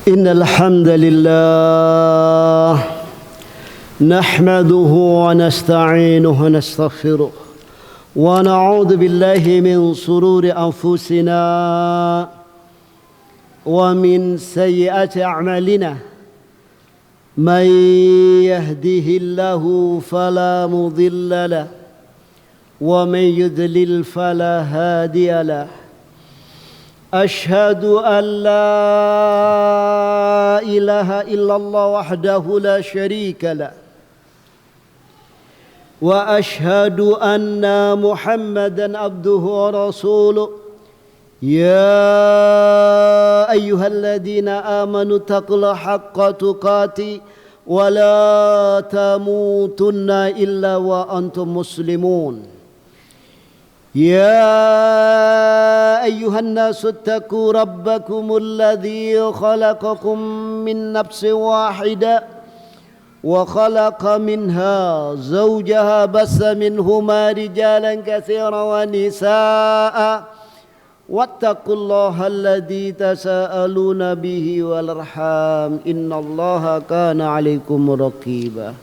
إن الحمد لله نحمده ونستعينه ونستغفره ونعوذ بالله من شرور أنفسنا ومن سيئات أعمالنا من يهده الله فلا مضل له ومن يضلل فلا هادي له أشهد أن لا إله إلا الله وحده لا شريك له وأشهد أن محمدا عبده ورسوله يا أيها الذين آمنوا اتقوا الله حق تقاته ولا تموتن إلا وأنتم مسلمون يا أيها الناس اتقوا ربكم الذي خلقكم من نفس واحدة وخلق منها زوجها بث منهما رجالا كثيرا ونساء واتقوا الله الذي تساءلون به والأرحام إن الله كان عليكم رقيبا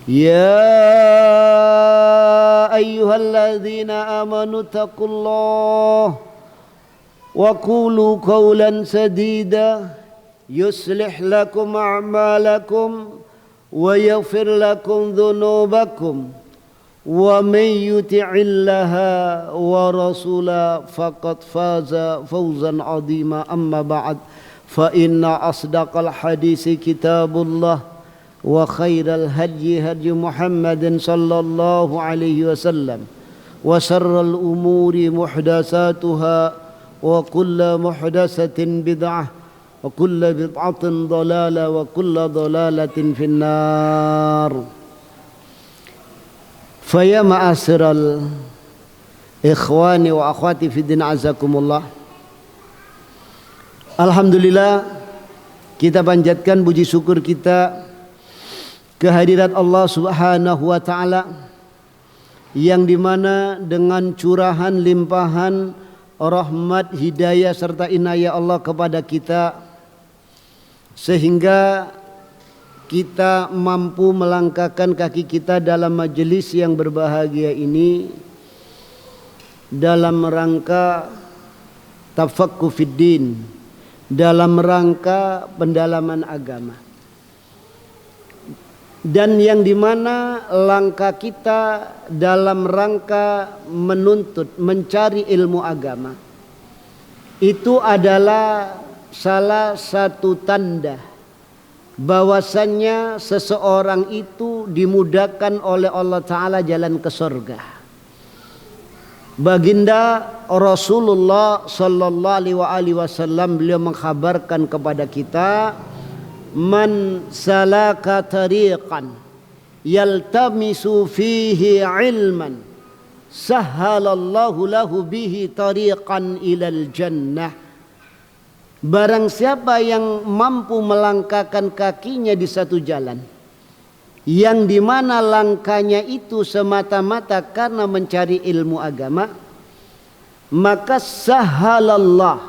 يا أيها الذين آمنوا اتقوا الله وقولوا قولا سديدا يصلح لكم أعمالكم ويغفر لكم ذنوبكم ومن يطع الله ورسوله فقد فاز فوزا عظيما أما بعد فإن أصدق الحديث كتاب الله وخير الهدي هدي محمد صلى الله عليه وسلم وشر الأمور محدثاتها وكل محدثة بدعة وكل بدعة ضلالة وكل ضلالة في النار. فيا معاشر الإخوان وأخواتي في الدين عزكم الله. Alhamdulillah, kita panjatkan puji syukur kita kehadirat Allah Subhanahu wa taala yang dimana dengan curahan limpahan rahmat, hidayah serta inayah Allah kepada kita sehingga kita mampu melangkahkan kaki kita dalam majelis yang berbahagia ini dalam rangka tafaqquh fiddin, dalam rangka pendalaman agama. Dan yang dimana langkah kita dalam rangka menuntut, mencari ilmu agama itu adalah salah satu tanda bahwasannya seseorang itu dimudahkan oleh Allah Ta'ala jalan ke surga. Baginda Rasulullah Sallallahu Alaihi Wasallam beliau mengkhabarkan kepada kita, man salaka tariqan yaltamisu fihi ilman sahhalallahu lahu bihi tariqan ilal jannah. Barang siapa yang mampu melangkahkan kakinya di satu jalan yang dimana langkahnya itu semata-mata karena mencari ilmu agama, maka sahhalallah,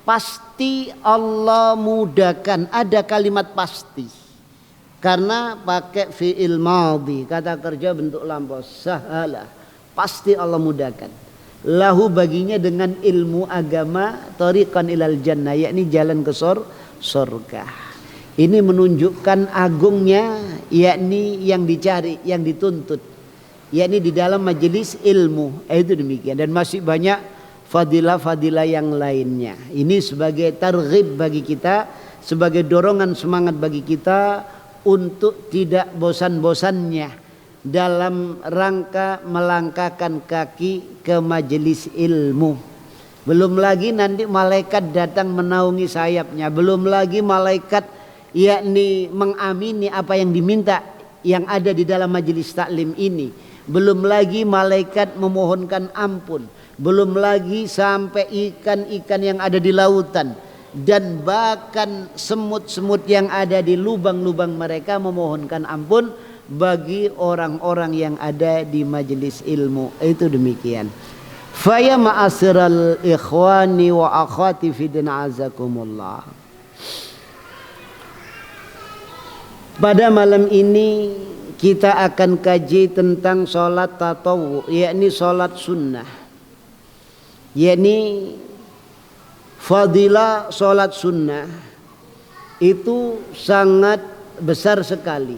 pasti Allah mudahkan. Ada kalimat pasti karena pakai fi'il madhi, kata kerja bentuk lampau, sahala, pasti Allah mudahkan lahu baginya dengan ilmu agama tariqan ilal jannah, yakni jalan ke surga. Ini menunjukkan agungnya, yakni yang dicari, yang dituntut, yakni di dalam majelis ilmu. Itu demikian, dan masih banyak fadilah-fadilah yang lainnya. Ini sebagai targhib bagi kita, sebagai dorongan semangat bagi kita untuk tidak bosan-bosannya dalam rangka melangkahkan kaki ke majelis ilmu. Belum lagi nanti malaikat datang menaungi sayapnya, belum lagi malaikat yakni mengamini apa yang diminta yang ada di dalam majelis taklim ini, belum lagi malaikat memohonkan ampun, belum lagi sampai ikan-ikan yang ada di lautan dan bahkan semut-semut yang ada di lubang-lubang mereka memohonkan ampun bagi orang-orang yang ada di majelis ilmu. Itu demikian. Faya ma'asyiral ikhwani wa akhwati fi din azakumullah. Pada malam ini kita akan kaji tentang sholat tatawu, yakni sholat sunnah, yakni fadilah sholat sunnah itu sangat besar sekali.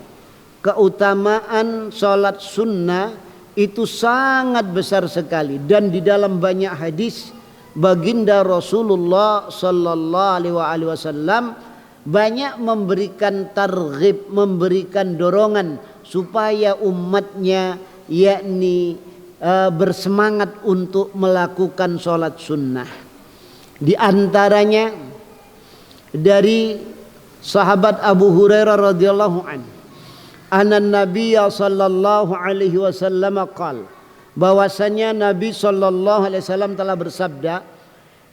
Keutamaan sholat sunnah itu sangat besar sekali, dan di dalam banyak hadis baginda Rasulullah sallallahu alaihi wasallam banyak memberikan targhib, memberikan dorongan supaya umatnya yakni bersemangat untuk melakukan sholat sunnah. Di antaranya dari sahabat Abu Hurairah radhiyallahu anhu, anna Nabiyya sallallahu alaihi wasallam qala, bahwasanya Nabi sallallahu alaihi wasallam telah bersabda,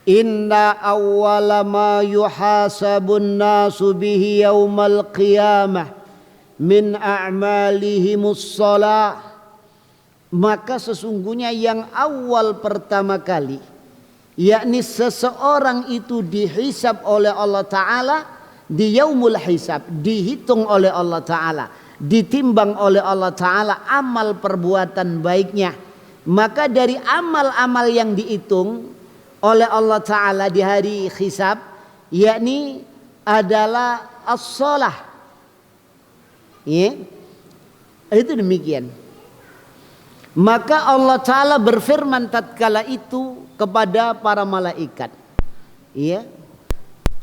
inna awwala ma yuhasabun nasu bihi yaumal qiyamah min a'malihimus shalah, maka sesungguhnya yang awal pertama kali yakni seseorang itu dihisab oleh Allah Ta'ala di yaumul hisab, dihitung oleh Allah Ta'ala, ditimbang oleh Allah Ta'ala amal perbuatan baiknya. Maka dari amal-amal yang dihitung oleh Allah Ta'ala di hari hisab yakni adalah as-shalah, ya, itu demikian. Maka Allah Ta'ala berfirman tatkala itu kepada para malaikat, ya,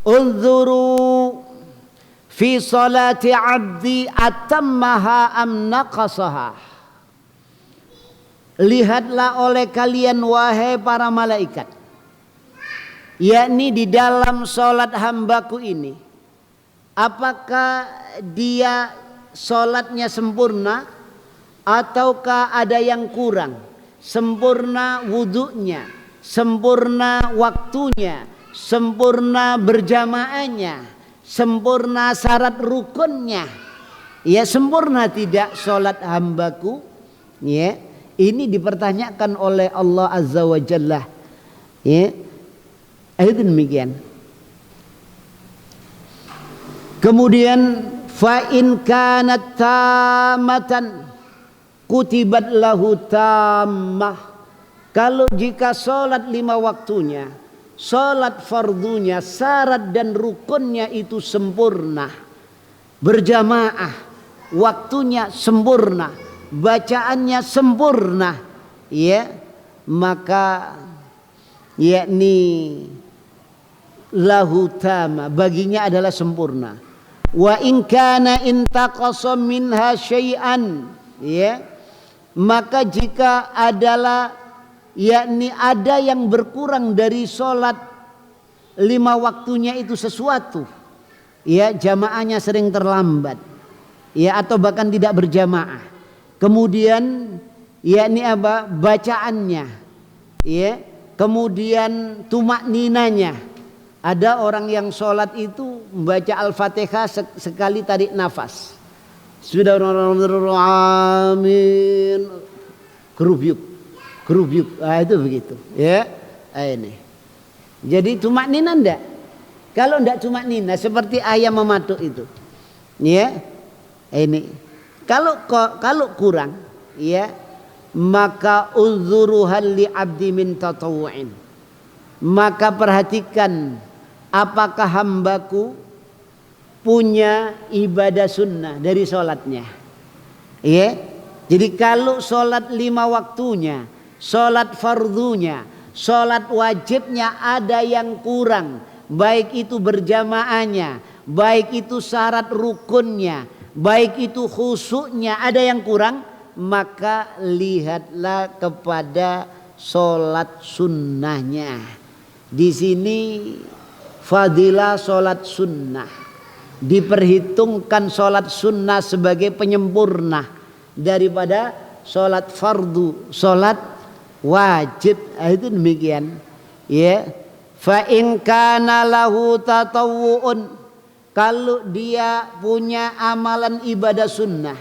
unzuru fi salati abdi atammaha am naqasaha, lihatlah oleh kalian wahai para malaikat, yakni di dalam sholat hambaku ini, apakah dia sholatnya sempurna ataukah ada yang kurang, sempurna wudunya, sempurna waktunya, sempurna berjamaahnya, sempurna syarat rukunnya, ya, sempurna tidak sholat hambaku, ya, ini dipertanyakan oleh Allah Azza wa Jalla, ya. Itu demikian. Kemudian fa in kanat tamatan kutibat lahu tammah, kalau jika salat 5 waktunya, salat fardunya, syarat dan rukunnya itu sempurna, berjamaah, waktunya sempurna, bacaannya sempurna, ya, maka yakni lahu tama, baginya adalah sempurna. Wa in kana intaqasa minha syai'an, ya, maka jika adalah yakni ada yang berkurang dari sholat 5 waktunya itu sesuatu, ya, jamaahnya sering terlambat, ya, atau bahkan tidak berjamaah, kemudian yakni apa, bacaannya, ya, kemudian tumak ninanya. Ada orang yang sholat itu membaca Al-Fatihah sekali tarik nafas, sudah amin, kerubyuk, itu begitu, ya, ini. Jadi tumak nina enggak? Kalau enggak tumak nina seperti ayam mematuk itu, ya, ini. Kalau kurang, ya, maka uzzuruhal li abdi min tatawu'in, maka perhatikan apakah hambaku punya ibadah sunnah dari sholatnya, ya. Jadi kalau sholat 5 waktunya, sholat fardunya, sholat wajibnya ada yang kurang, baik itu berjamaahnya, baik itu syarat rukunnya, baik itu khusyuknya ada yang kurang, maka lihatlah kepada sholat sunnahnya. Di sini fadilah sholat sunnah, diperhitungkan sholat sunnah sebagai penyempurna daripada sholat fardu, sholat wajib. Itu demikian, ya. Fa in kana lahu tatawu'un, kalau dia punya amalan ibadah sunnah,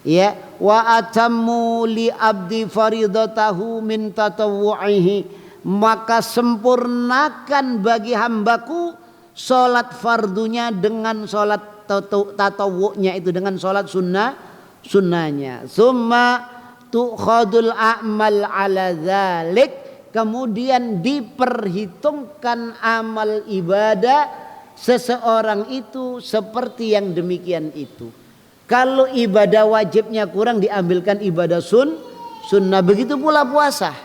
ya, wa atammu li abdi faridatahu min tatawu'ihi, maka sempurnakan bagi hambaku Sholat fardunya dengan sholat tatawu'nya itu, dengan sholat sunnahnya. Summa tu'khadul a'mal ala dzalik, kemudian diperhitungkan amal ibadah seseorang itu seperti yang demikian itu. Kalau ibadah wajibnya kurang, diambilkan ibadah sunnah. Begitu pula puasa.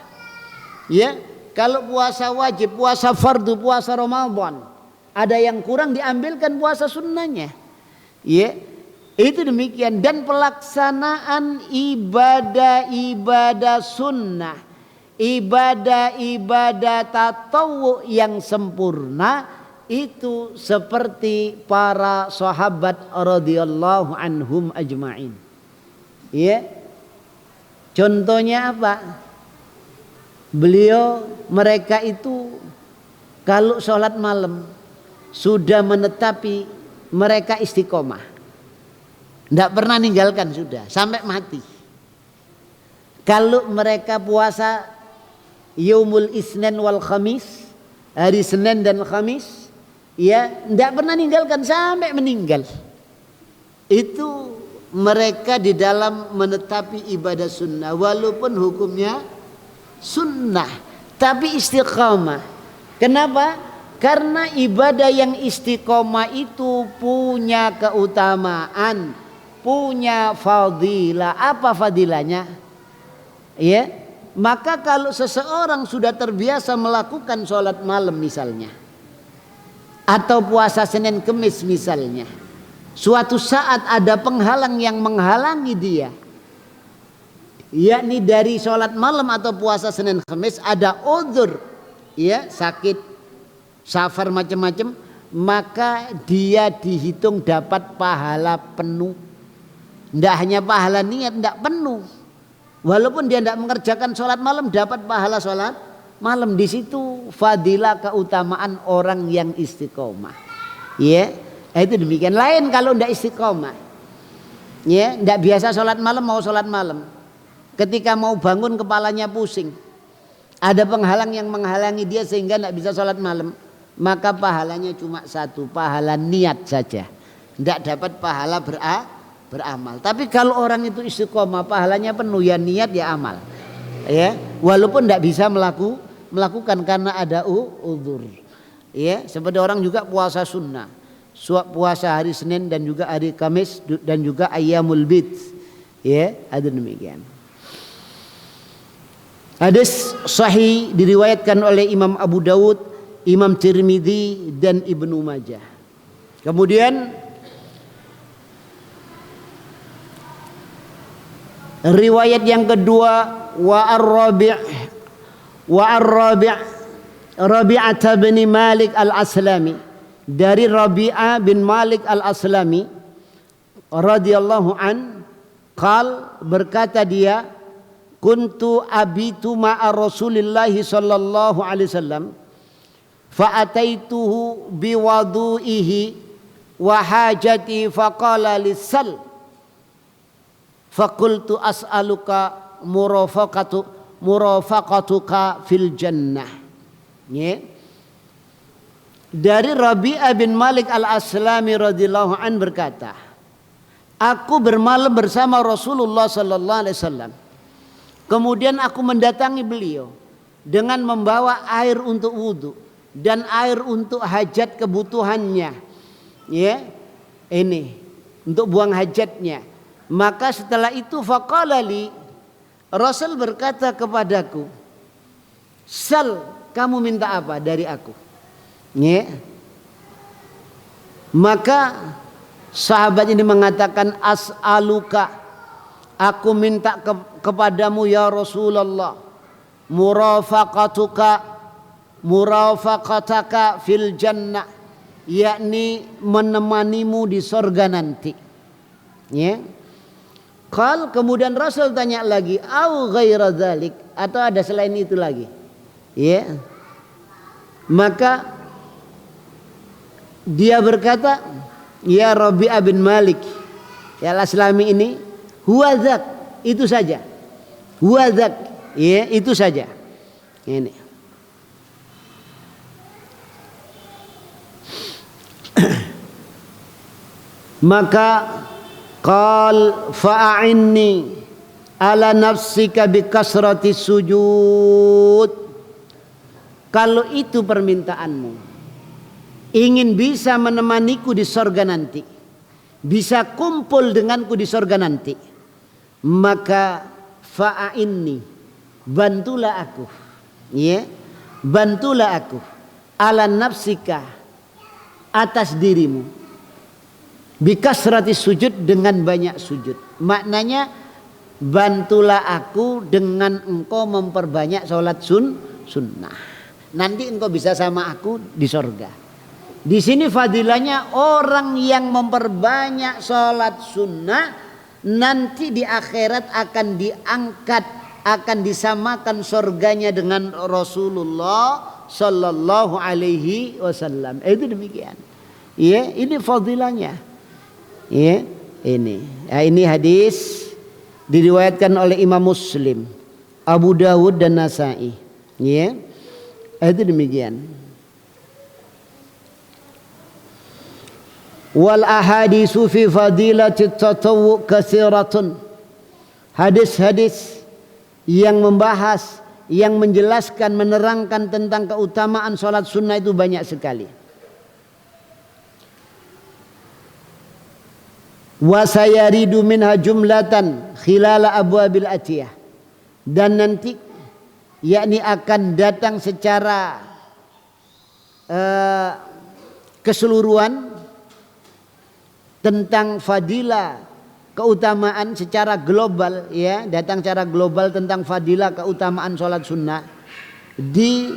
Ya, kalau puasa wajib, puasa fardu, puasa Ramadan, ada yang kurang, diambilkan puasa sunnahnya. Ya, itu demikian. Dan pelaksanaan ibadah sunnah, ibadah tatawu yang sempurna itu seperti para sahabat radhiyallahu anhum ajma'in. Ya. Contohnya apa? Mereka itu kalau sholat malam sudah menetapi, mereka istiqomah, tidak pernah ninggalkan, sudah sampai mati. Kalau mereka puasa yaumul isnin wal khamis, hari Senin dan Khamis, ya tidak pernah ninggalkan sampai meninggal. Itu mereka di dalam menetapi ibadah sunnah, walaupun hukumnya sunnah, tapi istiqamah. Kenapa? Karena ibadah yang istiqamah itu punya keutamaan, punya fadilah. Apa fadilahnya? Ya, maka kalau seseorang sudah terbiasa melakukan sholat malam misalnya, atau puasa Senin Kemis misalnya, suatu saat ada penghalang yang menghalangi dia, yakni dari sholat malam atau puasa Senin Kemis ada udzur, ya, sakit, safar, macam-macam, maka dia dihitung dapat pahala penuh. Tidak hanya pahala niat, tidak penuh. Walaupun dia tidak mengerjakan sholat malam, dapat pahala sholat malam. Di situ fadilah keutamaan orang yang istiqomah. Ya, itu demikian. Lain kalau tidak istiqomah, ya, tidak biasa sholat malam, mau sholat malam, ketika mau bangun kepalanya pusing, ada penghalang yang menghalangi dia sehingga tidak bisa sholat malam, maka pahalanya cuma satu, pahala niat saja, tidak dapat pahala beramal. Tapi kalau orang itu istiqomah, pahalanya penuh, ya niat ya amal, ya, walaupun tidak bisa melakukan karena ada udzur. Ya, seperti orang juga puasa sunnah, puasa hari Senin dan juga hari Kamis dan juga ayyamul bid, ya, ada demikian. Hadis sahih diriwayatkan oleh Imam Abu Dawud, Imam Tirmidzi dan Ibnu Majah. Kemudian riwayat yang kedua, Rabi'ah bin Malik al-Aslami, dari Rabi'ah bin Malik al-Aslami radhiyallahu an, berkata dia, kuntu abitu ma'a Rasulillah sallallahu alaihi wasallam fa ataituhu biwadu'ihi wa hajati faqala lisal faqultu as'aluka murafaqatuka fil jannah. Ya. Dari Rabi'ah bin Malik al-Aslami radhiyallahu an berkata, aku bermalam bersama Rasulullah sallallahu alaihi wasallam. Kemudian aku mendatangi beliau dengan membawa air untuk wudhu dan air untuk hajat kebutuhannya, ya, ini untuk buang hajatnya. Maka setelah itu faqala li, Rasul berkata kepadaku, sal, kamu minta apa dari aku, ya. Maka sahabat ini mengatakan, as'aluka, aku minta kepadamu ya Rasulullah, murafaqataka fil jannah, yakni menemanimu di sorga nanti, ya. Kemudian Rasul tanya lagi, au ghaira dzalik, atau ada selain itu lagi, ya. Maka dia berkata, ya Rabi'ah bin Malik ya al-Aslami ini, huwa dzak, itu saja, huwa dzak, ya, itu saja. Ini Maka qal fa'inni ala nafsika bi kasrati sujud. Kalau itu permintaanmu, ingin bisa menemaniku di sorga nanti, bisa kumpul denganku di sorga nanti, maka fa'inni, bantulah aku, ya, bantulah aku ala nafsika, atas dirimu, bikasrati sujud, dengan banyak sujud. Maknanya bantulah aku dengan engkau memperbanyak sholat sunnah. Nanti engkau bisa sama aku di sorga. Di sini fadilahnya orang yang memperbanyak sholat sunnah nanti di akhirat akan diangkat, akan disamakan sorganya dengan Rasulullah Sallallahu Alaihi Wasallam. Itu demikian. Ya, ini fadilahnya. Ya, ini. Ya, ini hadis diriwayatkan oleh Imam Muslim, Abu Dawud dan Nasai. Ya, itu demikian. Wal ahadisu fi fadilati tatawwu katsiratun. Hadis-hadis yang membahas, yang menjelaskan, menerangkan tentang keutamaan salat sunnah itu banyak sekali. Wa sayaridu minha jumlatan khilala abwabil atiyah. Dan nanti yakni akan datang secara keseluruhan tentang fadilah, keutamaan secara global, ya, datang secara global tentang fadilah keutamaan sholat sunnah di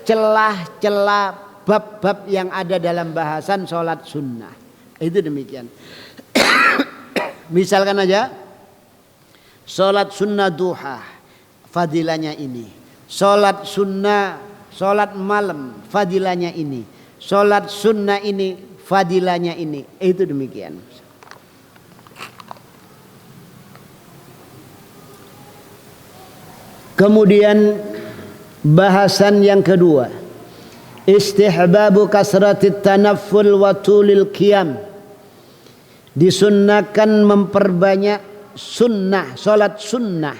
celah-celah bab-bab yang ada dalam bahasan sholat sunnah. Itu demikian. Misalkan aja sholat sunnah duha, fadilahnya ini. Sholat sunnah, sholat malam, fadilahnya ini. Sholat sunnah ini, fadilahnya ini. Itu demikian. Kemudian bahasan yang kedua, istihbabu kasratit tanafful wa tulil qiyam. Disunnahkan memperbanyak sunnah, sholat sunnah,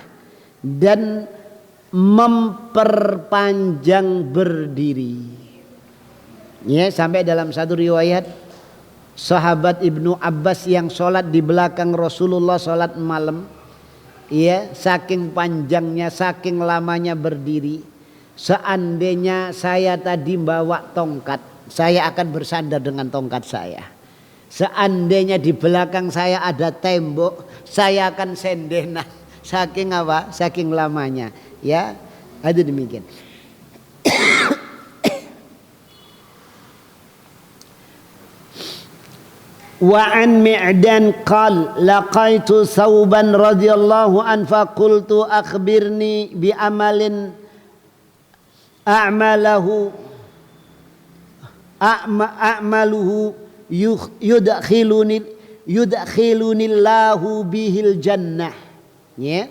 dan memperpanjang berdiri. Ya, sampai dalam satu riwayat sahabat Ibnu Abbas yang sholat di belakang Rasulullah sholat malam, ya, saking panjangnya, saking lamanya berdiri, seandainya saya tadi bawa tongkat, saya akan bersandar dengan tongkat saya. Seandainya di belakang saya ada tembok, saya akan sendenan. Saking apa? Saking lamanya. Ya, ada demikian. Wa an Mi'dan qal laqaitu Sauban radhiyallahu an faqultu akhbirni bi amalin a'maluhu yudkhilunillahu bihil jannah. Ya.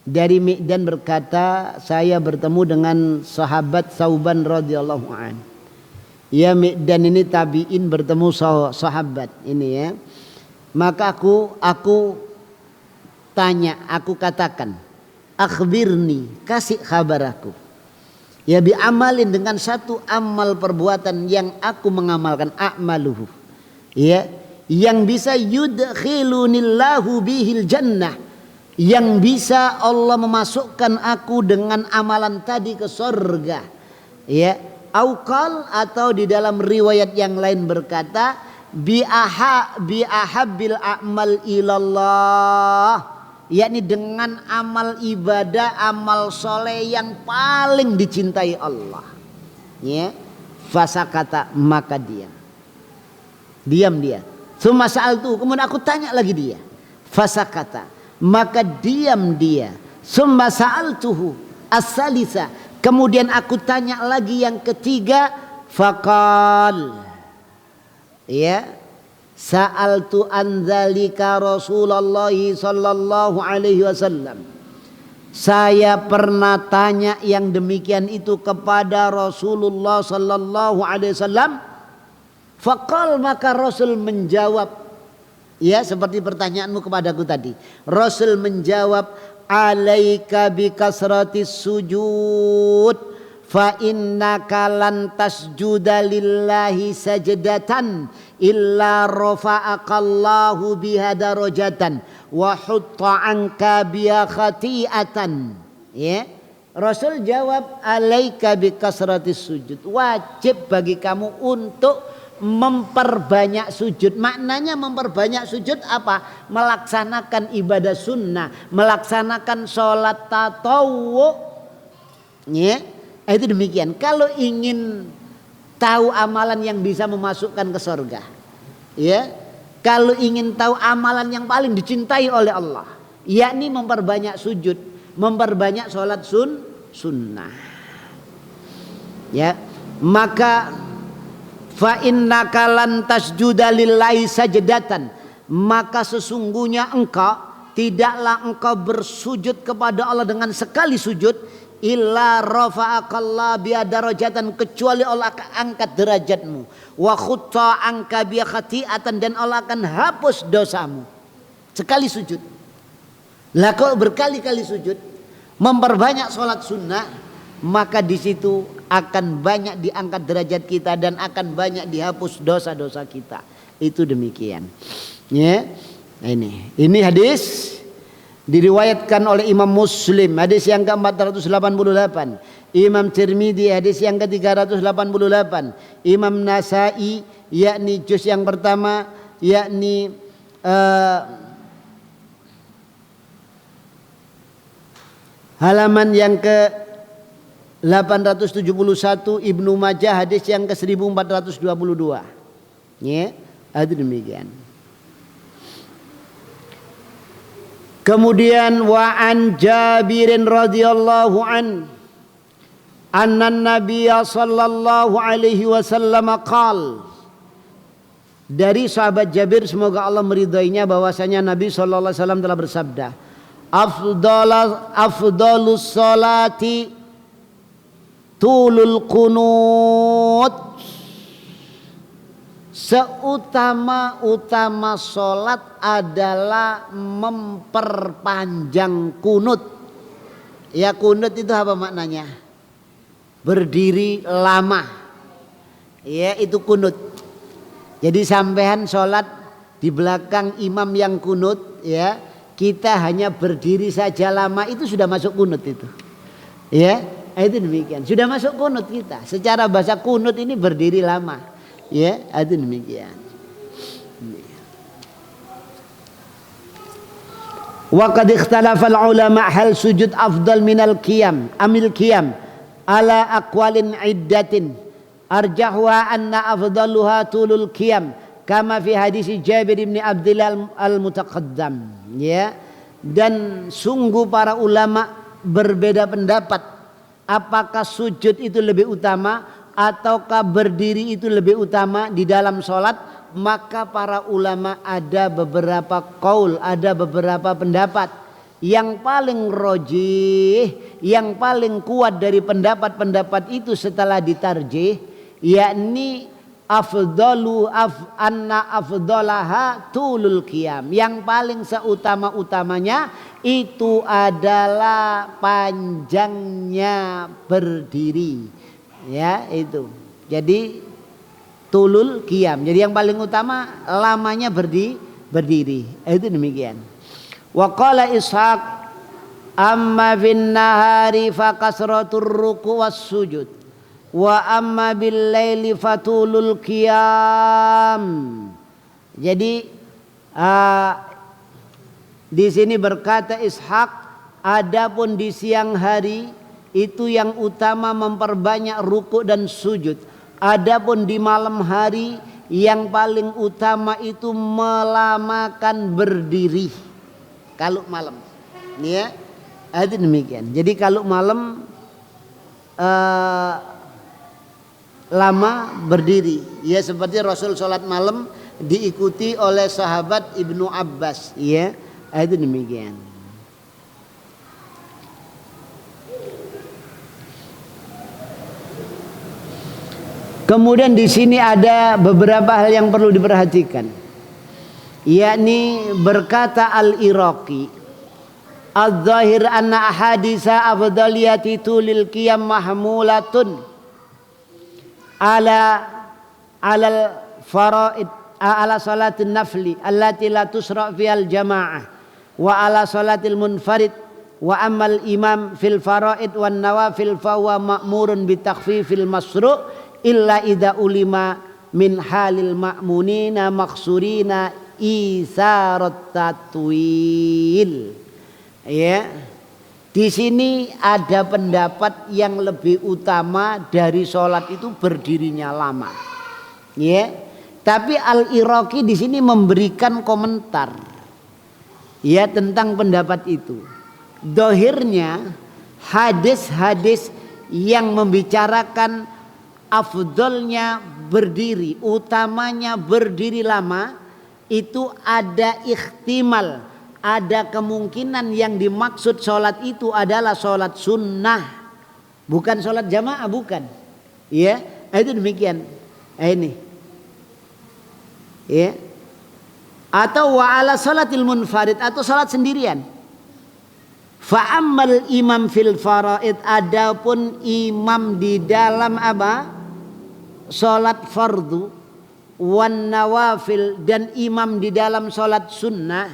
Dari Mi'dan berkata, saya bertemu dengan sahabat Sauban radhiyallahu an. Ya, Mi'dan ini tabi'in bertemu sahabat ini, ya. Maka aku tanya, aku katakan, akhbirni, kasih kabar aku. Ya, bi amalin, dengan satu amal perbuatan yang aku mengamalkan, a'maluhu. Ya, yang bisa yudkhilunillahu bihil jannah, yang bisa Allah memasukkan aku dengan amalan tadi ke surga. Ya, aukal, atau di dalam riwayat yang lain berkata bi ahabbil a'mal ilallah, yakni dengan amal ibadah, amal soleh yang paling dicintai Allah. Ya, fasakata, maka diam dia. Tsumma sa'altu, kemudian aku tanya lagi dia. Fasakata, maka diam dia. Tsumma sa'altuhu as-salisa, kemudian aku tanya lagi yang ketiga. Faqal, ya, sa'altu an dzalika Rasulullah sallallahu alaihi wasallam. Saya pernah tanya yang demikian itu kepada Rasulullah sallallahu alaihi wasallam. Faqal, maka Rasul menjawab, ya seperti pertanyaanmu kepadaku tadi. Rasul menjawab, alaika bi kasratis sujud fa innaka lan tasjuda lillahi sajdatan illa rafa'akallahu biha darajatan wa hutta anka biha khati'atan. Ya, Rasul jawab, alaika bi kasratis sujud, wajib bagi kamu untuk memperbanyak sujud. Maknanya memperbanyak sujud apa? Melaksanakan ibadah sunnah, melaksanakan sholat tatawwu. Ya, itu demikian. Kalau ingin tahu amalan yang bisa memasukkan ke surga, ya, kalau ingin tahu amalan yang paling dicintai oleh Allah, yakni memperbanyak sujud, memperbanyak sholat sunnah. Ya, maka fa innaka lan tasjuda lillahi sajdatan, maka sesungguhnya engkau tidaklah engkau bersujud kepada Allah dengan sekali sujud, illa rafa'akallahu biha darajatan, kecuali Allah akan angkat derajatmu, wa khutta anka biha khati'atan, dan Allah akan hapus dosamu. Sekali sujud. Lah kalau berkali-kali sujud, memperbanyak sholat sunnah, maka di situ akan banyak diangkat derajat kita dan akan banyak dihapus dosa-dosa kita. Itu demikian. Ya. Nah, ini hadis diriwayatkan oleh Imam Muslim, hadis yang ke-488, Imam Tirmidzi hadis yang ke-388, Imam Nasai yakni juz yang pertama yakni halaman yang ke 871, Ibnu Majah hadis yang ke 1422. Ya, itu demikian. Kemudian wa an Jabirin radhiyallahu anna Nabiya sallallahu alaihi wasallam qala, dari sahabat Jabir semoga Allah meridainya bahwasanya Nabi sallallahu alaihi wasallam telah bersabda, afdalus salati tulul qunut, seutama-utama solat adalah memperpanjang kunut. Ya, kunut itu apa maknanya? Berdiri lama. Ya, itu kunut. Jadi sampean solat di belakang imam yang kunut, ya, kita hanya berdiri saja lama, itu sudah masuk kunut itu. Ya, itu demikian. Sudah masuk kunut kita. Secara bahasa kunut ini berdiri lama. Ya, itu demikian. Wa qad ikhtalafa al-ulama hal sujud afdal minal qiyam amil qiyam ala aqwalin iddatin arjahuha anna afdaluha tulul qiyam kama fi hadis Jabir bin Abdullah al-mutaqaddam. Ya, dan sungguh para ulama berbeda pendapat apakah sujud itu lebih utama ataukah berdiri itu lebih utama di dalam sholat. Maka para ulama ada beberapa qaul, ada beberapa pendapat. Yang paling rojih, yang paling kuat dari pendapat-pendapat itu setelah ditarjih, yakni anna afdalaha tulul qiyam, yang paling seutama-utamanya itu adalah panjangnya berdiri. Ya, itu. Jadi tulul qiyam. Jadi yang paling utama lamanya berdiri. Itu demikian. Wa qala Ishaq amma fin nahari fa kasratur ruku' was sujud wa amma bil laili fatulul qiyam. Jadi di sini berkata Ishaq, adapun di siang hari itu yang utama memperbanyak ruku' dan sujud. Adapun di malam hari yang paling utama itu melamakan berdiri. Kalau malam, ya, itu demikian. Jadi kalau malam lama berdiri, ya seperti Rasul sholat malam diikuti oleh sahabat Ibnu Abbas, ya, itu demikian. Kemudian di sini ada beberapa hal yang perlu diperhatikan. Yakni berkata Al-Iraqi, "Adz-dzahir anna ahaditsa afdaliyati tulil qiyam mahmulatun alal faraid ala salatin nafli allati la tusra' fil jamaah wa ala salatil munfarid wa ammal imam fil faraid wan nawafil fa huwa ma'murun bi takhfifil masru' illa idza ulima min halil ma'munina maksurina isarat tatwil." Ya, di sini ada pendapat yang lebih utama dari sholat itu berdirinya lama. Ya, tapi Al-Iraqi di sini memberikan komentar ya tentang pendapat itu. Dohirnya hadis-hadis yang membicarakan afdolnya berdiri, utamanya berdiri lama, itu ada ikhtimal, ada kemungkinan yang dimaksud sholat itu adalah sholat sunnah, bukan sholat jamaah, bukan. Ya, itu demikian. Ini, ya, atau wa ala sholatil munfarid, atau sholat sendirian. Fa'ammal imam fil faraid, adapun imam di dalam apa? Sholat fardu wan nawafil, dan imam di dalam sholat sunnah,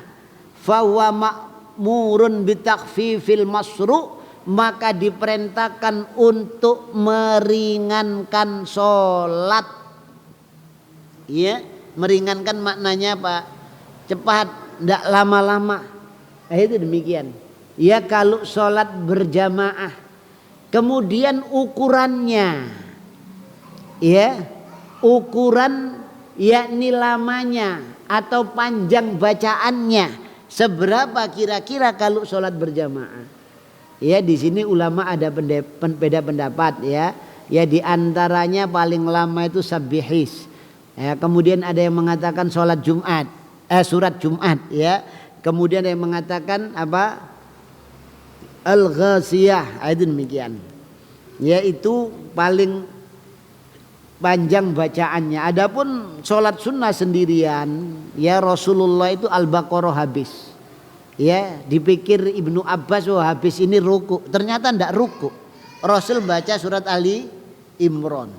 fahuwa ma'murun bitakhfifil masru', maka diperintahkan untuk meringankan sholat. Ya, meringankan maknanya apa? Cepat, tidak lama-lama. Itu demikian. Ya, kalau sholat berjamaah, kemudian ukurannya, ya, ukuran yakni lamanya atau panjang bacaannya seberapa kira-kira kalau sholat berjamaah. Ya, di sini ulama ada beda pendapat ya. Ya, di antaranya paling lama itu sabbihis. Ya, kemudian ada yang mengatakan sholat Jumat, surat Jumat ya. Kemudian ada yang mengatakan apa? Al-Ghasiyah, itu demikian. Yaitu paling panjang bacaannya. Adapun sholat sunnah sendirian, ya Rasulullah itu Al-Baqarah habis. Ya, dipikir Ibnu Abbas, wah habis ini ruku, ternyata tidak ruku. Rasul baca surat Ali Imran.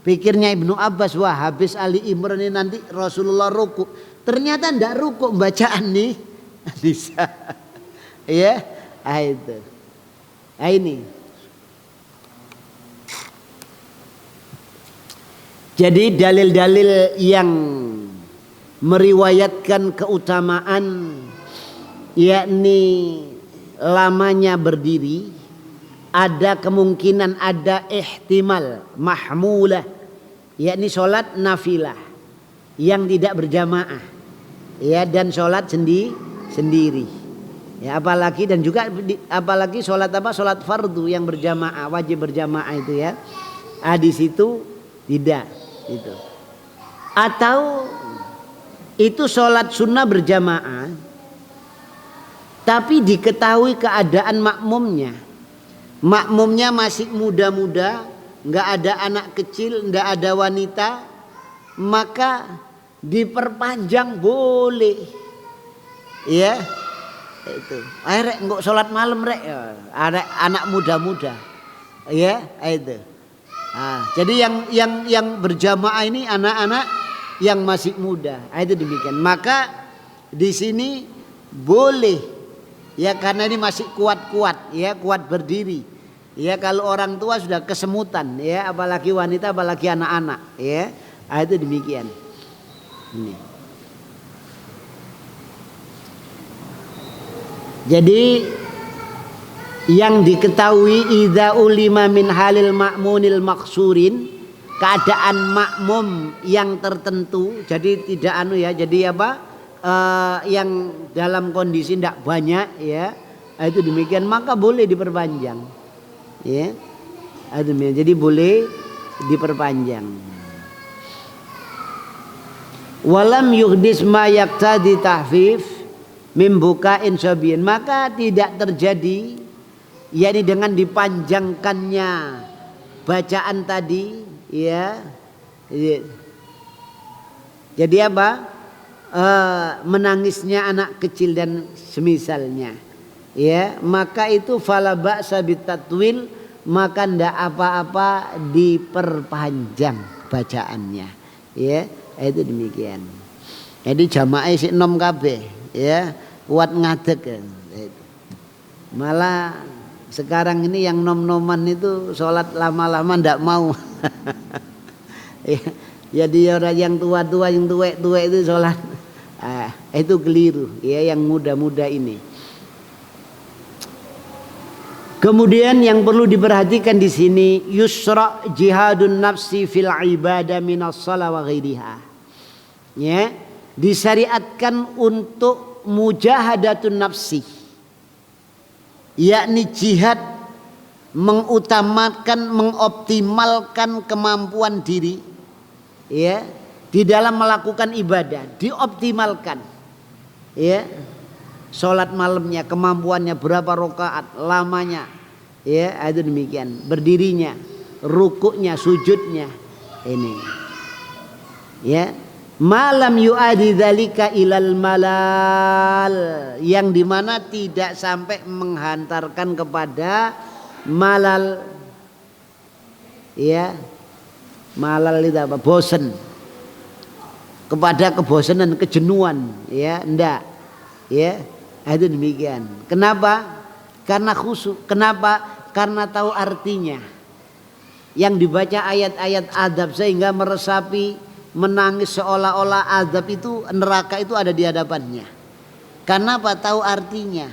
Pikirnya Ibnu Abbas, wah habis Ali Imran ini nanti Rasulullah ruku, ternyata tidak ruku bacaan nih. Bisa. Ya, itu. Ini. Jadi dalil-dalil yang meriwayatkan keutamaan yakni lamanya berdiri, ada kemungkinan, ada ihtimal mahmulah, yakni sholat nafilah yang tidak berjamaah, ya, dan sholat sendiri, ya, apalagi dan juga apalagi sholat apa, sholat fardu yang berjamaah, wajib berjamaah itu ya, di situ tidak itu. Atau itu sholat sunnah berjamaah, tapi diketahui keadaan makmumnya masih muda-muda, nggak ada anak kecil, nggak ada wanita, maka diperpanjang boleh, ya. Itu akhirnya nggak sholat malam rek, ada anak muda-muda, ya itu. Jadi yang berjamaah ini anak-anak yang masih muda, itu demikian. Maka di sini boleh, ya, karena ini masih kuat-kuat, ya, kuat berdiri. Ya, kalau orang tua sudah kesemutan, ya, apalagi wanita, apalagi anak-anak, ya, itu demikian. Ini. Jadi yang diketahui idza ulima min halil ma'munil maksurin, keadaan makmum yang tertentu, jadi tidak ya, jadi apa, yang dalam kondisi tidak banyak, ya, itu demikian, maka boleh diperpanjang, ya, itu demikian. Jadi boleh diperpanjang. Walam yuhdis ma yaqtadi tahfif mim bukain sabiyin, maka tidak terjadi, yakni dengan dipanjangkannya bacaan tadi, ya, Jadi apa? Menangisnya anak kecil dan semisalnya. Ya, maka itu fala ba'sa bitatwil, maka ndak apa-apa diperpanjang bacaannya. Ya, itu demikian. Jadi jamaah sik nom kabeh, ya, kuat ngadeg. Malah sekarang ini yang nom-noman itu sholat lama-lama ndak mau. Ya, jadi orang yang tua-tua, yang tua-tua itu sholat, itu keliru. Ya, yang muda-muda ini. Kemudian yang perlu diperhatikan di sini, yusra jihadun nafsi fil ibadah minas shalah wa ghairiha. Ya, disyariatkan untuk mujahadatun nafsi, yakni jihad mengutamakan, mengoptimalkan kemampuan diri, ya, di dalam melakukan ibadah, dioptimalkan, ya. Sholat malamnya, kemampuannya berapa rakaat, lamanya, ya, itu demikian. Berdirinya, rukuknya, sujudnya, ini, ya. Malam yu'adi dzalika ilal malal, yang dimana tidak sampai menghantarkan kepada malal, ya. Malal itu apa? Bosan, kepada kebosanan, kejenuhan, ya, enggak, ya. Itu demikian. Kenapa? Karena khusyuk. Kenapa? Karena tahu artinya. Yang dibaca ayat-ayat adab sehingga meresapi, menangis seolah-olah azab itu, neraka itu ada di hadapannya. Karena apa? Tahu artinya,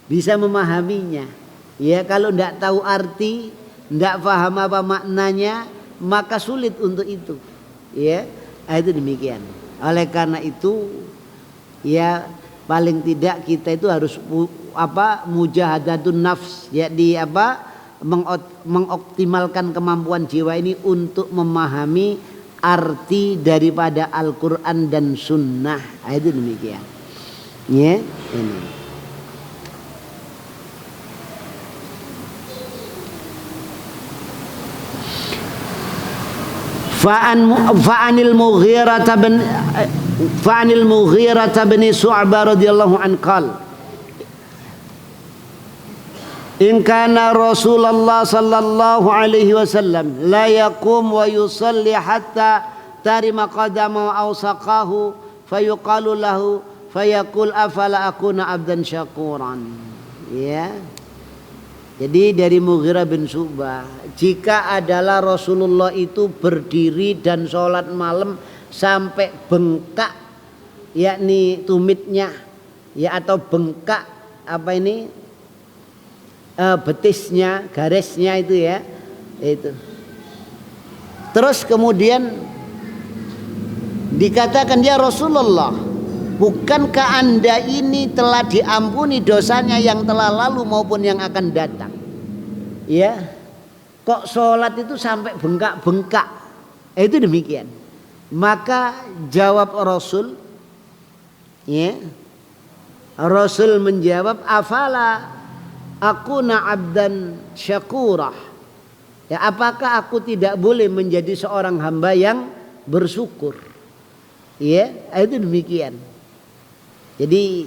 bisa memahaminya. Ya, kalau tidak tahu arti, tidak paham apa maknanya, maka sulit untuk itu. Ya, itu demikian. Oleh karena itu, ya, paling tidak kita itu harus mujahadatun nafs, yakni mengoptimalkan kemampuan jiwa ini untuk memahami arti daripada Al-Quran dan Sunnah. Itu demikian. Ya, ini. Fa'anil Mughirah bin Su'bah radhiyallahu anhu qala in kana Rasulullah sallallahu alaihi wasallam la yaqum wa yusalli hatta tarima qadama aw saqahu fayuqalu lahu fayaqul afala akuna abdan syakuran. Ya. Jadi dari Mughirah bin Syu'bah, jika adalah Rasulullah itu berdiri dan sholat malam sampai bengkak, yakni tumitnya, ya, atau bengkak apa ini, betisnya, garisnya itu, ya, itu. Terus kemudian dikatakan, ya Rasulullah, bukankah Anda ini telah diampuni dosanya yang telah lalu maupun yang akan datang? Ya, kok sholat itu sampai bengkak-bengkak? Itu demikian. Maka jawab Rasul, ya, Rasul menjawab, afala akuna abdan syakurah. Ya, apakah aku tidak boleh menjadi seorang hamba yang bersyukur? Ya, itu demikian. Jadi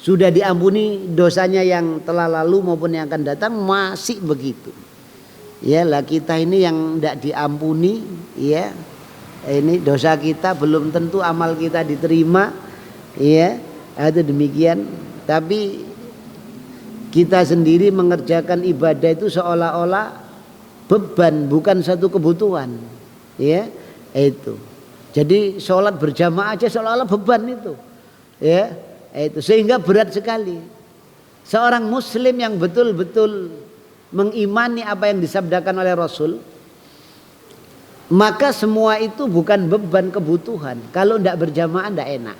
sudah diampuni dosanya yang telah lalu maupun yang akan datang, masih begitu. Ya lah, kita ini yang tidak diampuni, ya, ini dosa kita belum tentu amal kita diterima, ya, itu demikian. Tapi kita sendiri mengerjakan ibadah itu seolah-olah beban, bukan satu kebutuhan, ya, itu. Jadi sholat berjamaah aja seolah-olah beban itu, ya, itu, sehingga berat sekali. Seorang muslim yang betul-betul mengimani apa yang disabdakan oleh Rasul, maka semua itu bukan beban, kebutuhan. Kalau tidak berjamaah tidak enak,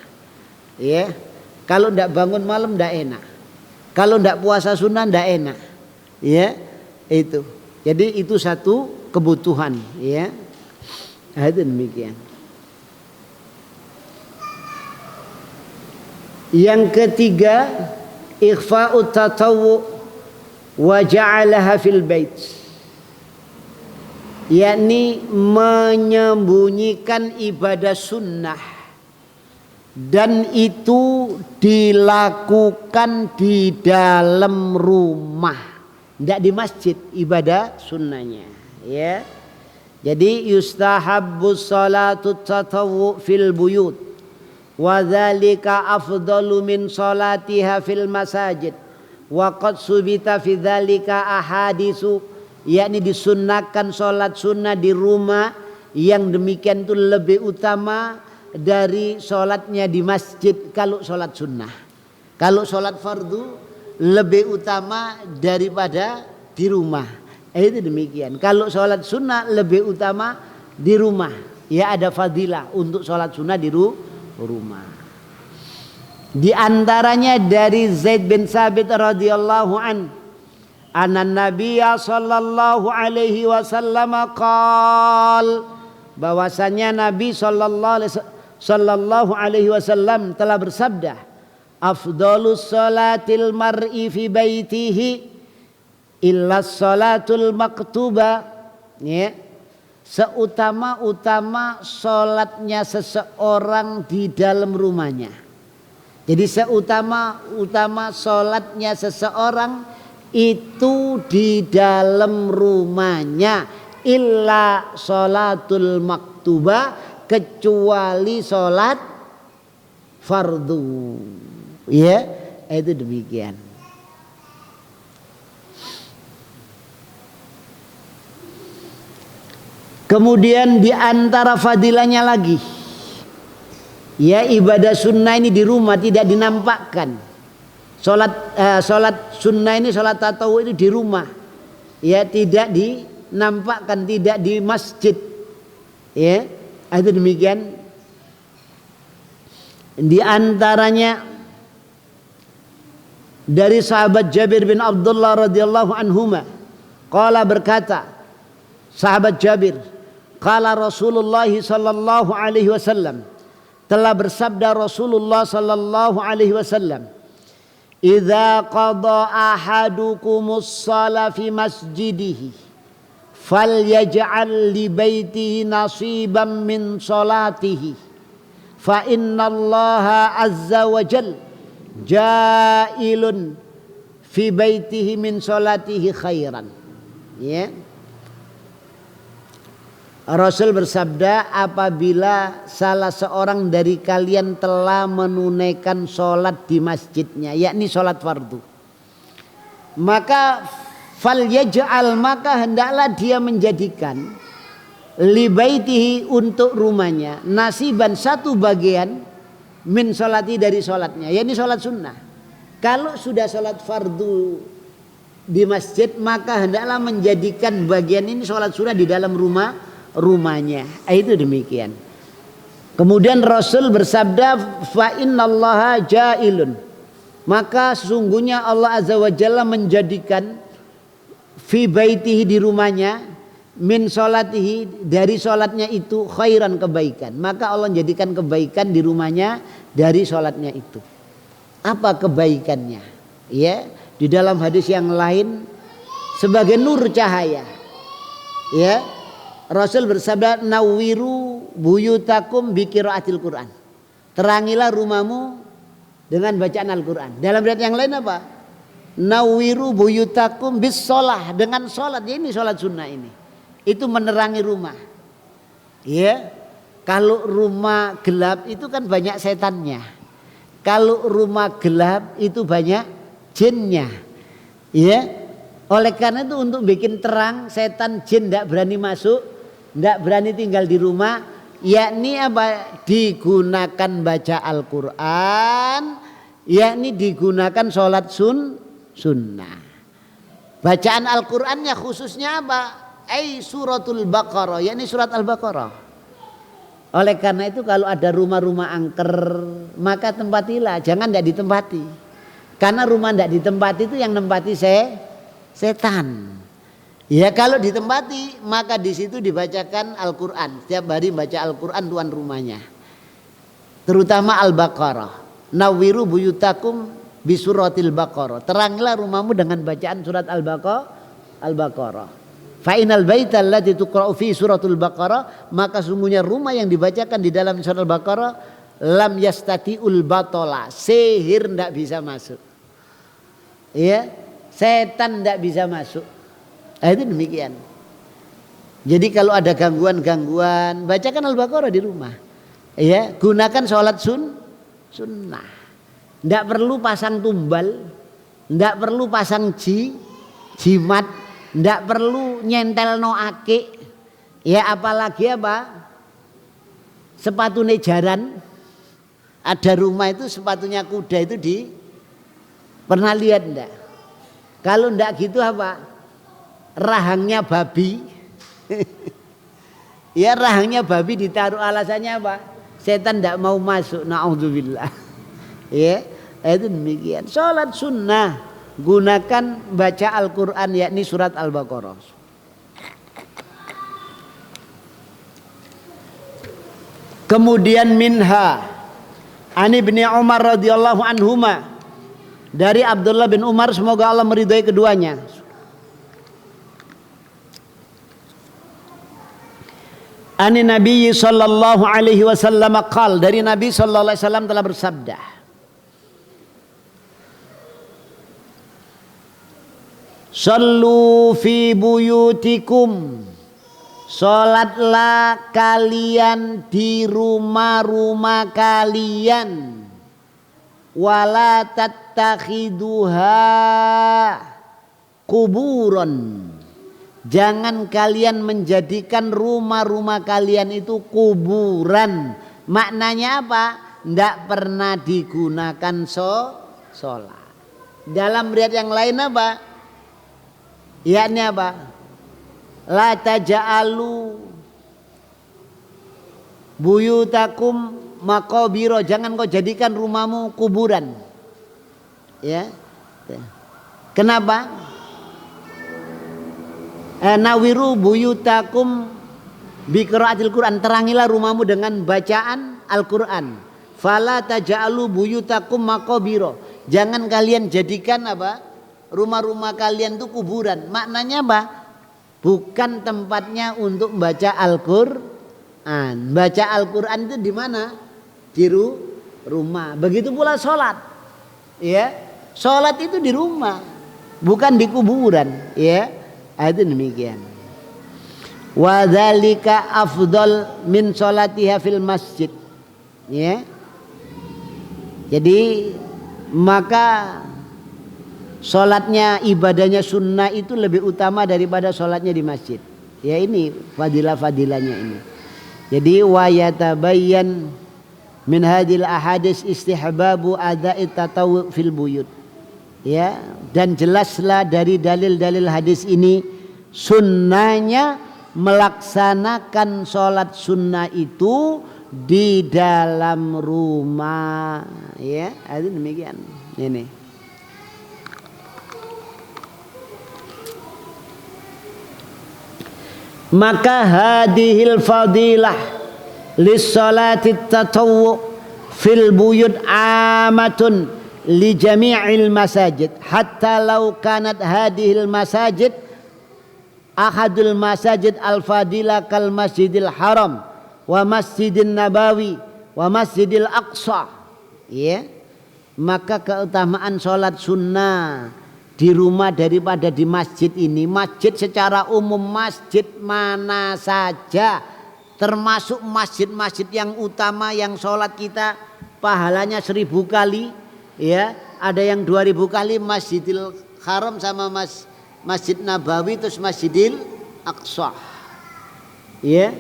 ya. Kalau tidak bangun malam tidak enak. Kalau tidak puasa sunnah tidak enak, ya, itu. Jadi itu satu kebutuhan, ya. Itu demikian. Yang ketiga, ikhfa'ut tatawwu wa ja'alaha fil bait. yakni menyembunyikan ibadah sunnah, dan itu dilakukan di dalam rumah, tidak di masjid ibadah sunnahnya, ya. Jadi yustahabbus salatu tatawwu fil buyut wa dzalika afdalu min salatiha fil masajid wa qad subita fi dzalika ahaditsu, yakni disunnahkan salat sunnah di rumah yang demikian itu lebih utama dari salatnya di masjid kalau salat sunnah. Kalau salat fardu lebih utama daripada di rumah. Itu demikian. Kalau sholat sunnah lebih utama di rumah. Ya, ada fadilah untuk sholat sunnah di rumah. Di antaranya dari Zaid bin Sabit radhiyallahu an, anna Nabiyya sallallahu alaihi wasallam qaal, bahwasanya Nabi sallallahu alaihi wasallam telah bersabda, afdhalus salatil mar'i fi baitihi illa salatul maktuba, ya, seutama-utama sholatnya seseorang di dalam rumahnya. Jadi seutama-utama sholatnya seseorang itu di dalam rumahnya, illa sholatul maktuba, kecuali sholat fardu, ya, itu demikian. Kemudian di antara fadilahnya lagi, ya, ibadah sunnah ini di rumah tidak dinampakkan. Sholat sunnah ini, sholat tatawwu ini di rumah, ya, tidak dinampakkan, tidak di masjid, ya, itu demikian. Di antaranya dari sahabat Jabir bin Abdullah radhiyallahu anhuma, qala, berkata sahabat Jabir, qala Rasulullah sallallahu alaihi wasallam, telah bersabda Rasulullah sallallahu alaihi wasallam, idza qada ahadukumus shala fi masjidihi falyaj'al li baitihi nasiban min salatihi fa innallaha azza wa jalla ja'ilun fi baitihi min salatihi khairan, ya. Rasul bersabda, apabila salah seorang dari kalian telah menunaikan sholat di masjidnya, yakni sholat fardu, maka falyaj'al, maka hendaklah dia menjadikan li baitihi, untuk rumahnya, nasiban, satu bagian, min sholati, dari sholatnya, yakni sholat sunnah. Kalau sudah sholat fardu di masjid, maka hendaklah menjadikan bagian ini sholat sunnah di dalam rumahnya. Itu demikian. Kemudian Rasul bersabda, fa innallaha ja'ilun, maka sesungguhnya Allah azza wa jalla menjadikan fi baitihi, di rumahnya, min sholatihi, dari sholatnya itu, khairan, kebaikan. Maka Allah menjadikan kebaikan di rumahnya dari sholatnya itu. Apa kebaikannya? Ya, di dalam hadis yang lain, sebagai nur cahaya, ya, Rasul bersabda, nawwiru buyutakum bi qiraatil Quran, terangilah rumahmu dengan bacaan Al-Quran. Dalam riwayat yang lain apa? Nawwiru buyutakum bis sholah, dengan sholat. Ini sholat sunnah ini, itu menerangi rumah, ya. Kalau rumah gelap itu kan banyak setannya. Kalau rumah gelap itu banyak jinnya, ya. Oleh karena itu untuk bikin terang, setan, jin tidak berani masuk, tidak berani tinggal di rumah, yakni apa? Digunakan baca Al-Quran, yakni digunakan sholat sunnah. Bacaan Al-Qurannya khususnya apa? Suratul Baqarah, yakni surat Al-Baqarah. Oleh karena itu kalau ada rumah-rumah angker, maka tempatilah, jangan tidak ditempati. Karena rumah tidak ditempati itu yang nempati setan. Ya, kalau ditempati maka di situ dibacakan Al-Quran. Setiap hari baca Al-Quran tuan rumahnya. Terutama Al-Baqarah. Nawwiru buyutakum bisuratil Baqarah. Terangilah rumahmu dengan bacaan surat Al-Baqarah. Fa inal baita allati tuqra'u fi suratul Baqarah, maka sungguhnya rumah yang dibacakan di dalam surah Al-Baqarah, lam yastati'ul batola, sihir ndak bisa masuk. Ya, setan ndak bisa masuk. Itu demikian. Jadi kalau ada gangguan-gangguan, bacakan Al-Baqarah di rumah. Ya, gunakan sholat sunnah. Ndak perlu pasang tumbal, ndak perlu pasang jimat. Ndak perlu nyentel no ake, ya apalagi apa sepatu jaran. Ada rumah itu sepatunya kuda itu pernah lihat ndak? Kalau ndak gitu apa? Rahangnya babi. Ya rahangnya babi ditaruh, alasannya apa? Setan ndak mau masuk. Naudzubillah. Ya, itu demikian. Salat sunnah. Gunakan baca Al-Quran, yakni surat Al-Baqarah. Kemudian minha an Ibni Umar radhiyallahu anhuma, dari Abdullah bin Umar, semoga Allah meridhai keduanya. Ani Nabi sallallahu alaihi wasallam qala, dari Nabi sallallahu alaihi wasallam telah bersabda, Sallu fi buyutikum, salatlah kalian di rumah-rumah kalian, wala tattakhiduha kuburan, jangan kalian menjadikan rumah-rumah kalian itu kuburan. Maknanya apa? Ndak pernah digunakan sholat. Dalam riwayat yang lain apa? Yakni apa? La taja'alu buyutakum maqabiro, jangan kau jadikan rumahmu kuburan. Ya. Kenapa? Nawiru buyutakum biqiraatil Quran, terangilah rumahmu dengan bacaan Al-Quran. Fala taja'alu buyutakum maqabiro, jangan kalian jadikan apa? Rumah-rumah kalian itu kuburan. Maknanya apa? Bukan tempatnya untuk membaca Al-Quran. Baca Al-Quran itu di mana? Di rumah. Begitu pula sholat. Ya, sholat itu di rumah, bukan di kuburan. Ya, itu demikian. Wa dzalika afdal min sholatiha fil masjid. Ya. Jadi maka sholatnya, ibadahnya sunnah itu lebih utama daripada sholatnya di masjid. Ya, ini fadilah-fadilahnya ini. Jadi wa yatabayyan min hadil ahadits istihbabu ada'i tatawwu fil buyut. Ya, dan jelaslah dari dalil-dalil hadis ini sunnahnya melaksanakan sholat sunnah itu di dalam rumah. Ya, itu demikian. Ini. Maka hadhil fadilah lis-salati tatawwu fil buyut amatun li jami'il masajid, hatta law kanat hadhil masajid ahadul masajid al-fadilah kal masjidil haram wa masjidin nabawi wa masjidil aqsa. Ya, maka keutamaan sholat sunnah di rumah daripada di masjid ini. Masjid secara umum, masjid mana saja, termasuk masjid-masjid yang utama yang sholat kita pahalanya 1000 kali, ya, ada yang 2000 kali, Masjidil Haram sama Masjid Nabawi, terus Masjidil Aqsa. Ya,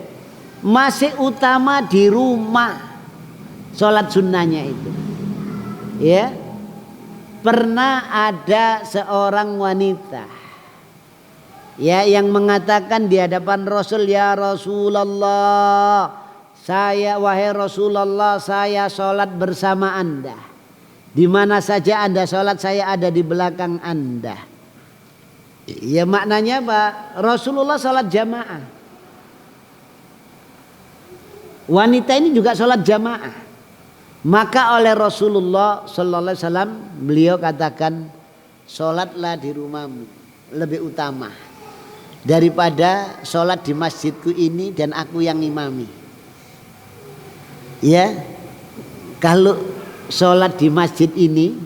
masih utama di rumah sholat sunnahnya itu. Ya, pernah ada seorang wanita, ya, yang mengatakan di hadapan Rasul, ya Rasulullah, wahai Rasulullah, saya sholat bersama Anda. Di mana saja Anda sholat, saya ada di belakang Anda. Ya, maknanya apa? Rasulullah sholat jamaah. Wanita ini juga sholat jamaah. Maka oleh Rasulullah sallallahu alaihi wasallam beliau katakan, sholatlah di rumahmu, lebih utama. daripada sholat di masjidku ini dan aku yang imami. Ya, kalau sholat di masjid ini,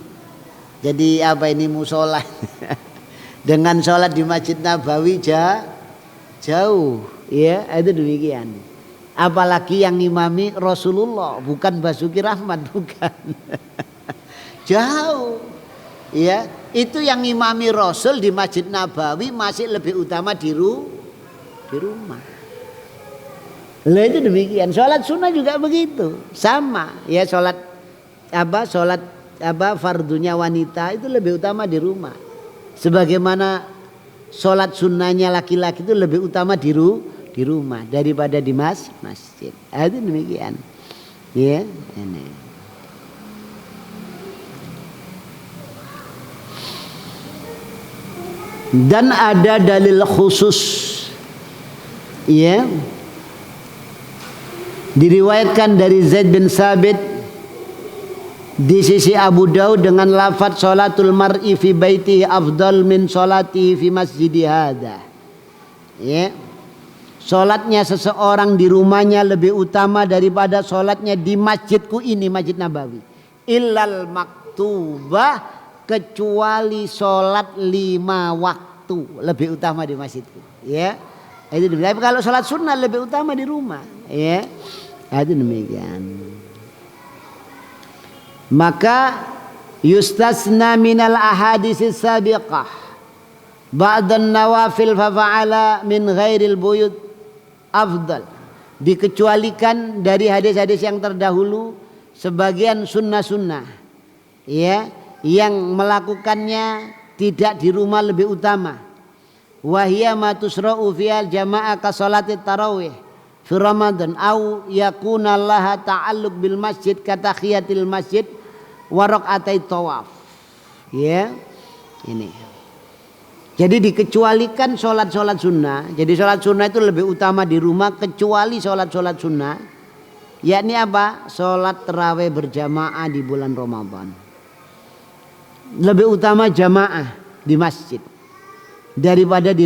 jadi apa ini musola, dengan sholat di Masjid Nabawi jauh, ya itu demikian. Apalagi yang imami Rasulullah, bukan Basuki Rahmat, bukan. Jauh, ya itu yang imami Rasul di Masjid Nabawi masih lebih utama di rumah. Lah itu demikian. Sholat sunnah juga begitu, sama ya sholat fardunya wanita itu lebih utama di rumah. Sebagaimana sholat sunnahnya laki-laki itu lebih utama di rumah daripada di masjid. Itu demikian. Ya, ini. Dan ada dalil khusus, ya, diriwayatkan dari Zaid bin Sabit di sisi Abu Daud dengan lafaz sholatul mar'i fi baitihi afdal min sholatihi fi masjidi hadza. Ya. Sholatnya seseorang di rumahnya lebih utama daripada sholatnya di masjidku ini, Masjid Nabawi. Illal maktubah, kecuali sholat 5 waktu lebih utama di masjidku. Ya. Itu demikian. Tapi kalau sholat sunnah lebih utama di rumah. Ya. Itu demikian. Maka yustasna minal ahadisis sabiqah ba'dan nawafil fafa'ala min ghairil buyut afdal. Dikecualikan dari hadis-hadis yang terdahulu sebagian sunnah-sunnah, ya, yang melakukannya tidak di rumah lebih utama. Wahiyya ma tusra'u fiyal jamaah ka sholatit tarawih fi Ramadan au yakuna laha ta'alluq bil masjid ka tahiyatil masjid wa raq'atai tawaf. Ya. Ini. Jadi dikecualikan sholat-sholat sunnah. Jadi sholat sunnah itu lebih utama di rumah kecuali sholat-sholat sunnah. Yakni apa? Sholat tarawih berjamaah di bulan Ramadan. Lebih utama jamaah di masjid daripada di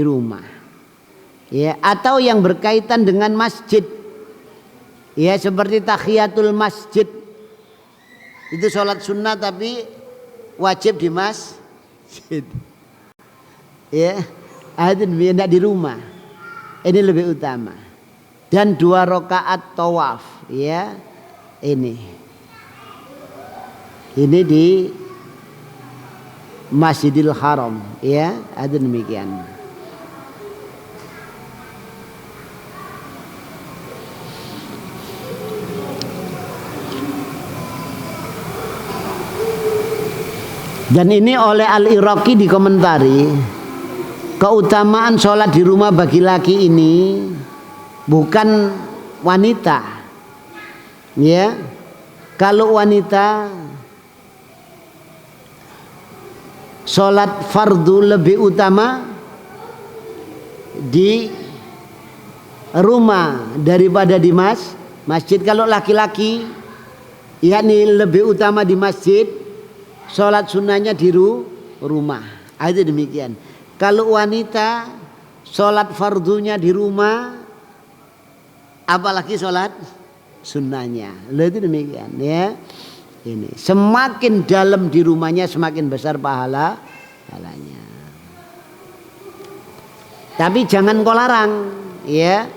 rumah. Ya, atau yang berkaitan dengan masjid. Ya, seperti tahiyatul masjid. Itu sholat sunnah tapi wajib di masjid. Ya, itu tidak di rumah. Ini lebih utama. Dan 2 rakaat tawaf, ya. Ini di Masjidil Haram, ya, ada demikian. Dan ini oleh Al-Iraqi dikomentari, keutamaan sholat di rumah bagi laki ini bukan wanita, ya. Kalau wanita sholat fardu lebih utama di rumah daripada di masjid. Kalau laki-laki yakni lebih utama di masjid, sholat sunnahnya di rumah. Itu demikian. Kalau wanita sholat fardunya di rumah, apalagi sholat sunnahnya. Itu demikian, ya. Ini semakin dalam di rumahnya semakin besar pahalanya. Tapi jangan kau larang, ya,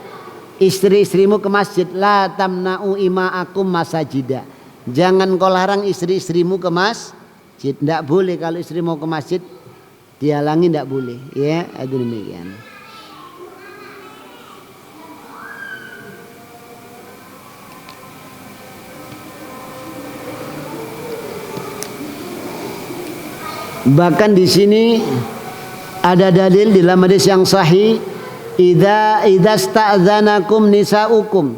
istri-istrimu ke masjid. La tamna'u ima'akum masajida. Jangan kau larang istri-istrimu ke masjid. Tidak boleh kalau istri mau ke masjid dihalangi, tidak boleh, ya. Itu demikian. Bahkan di sini ada dalil di dalam hadis yang sahih, idza sta'dzanakum nisaukum,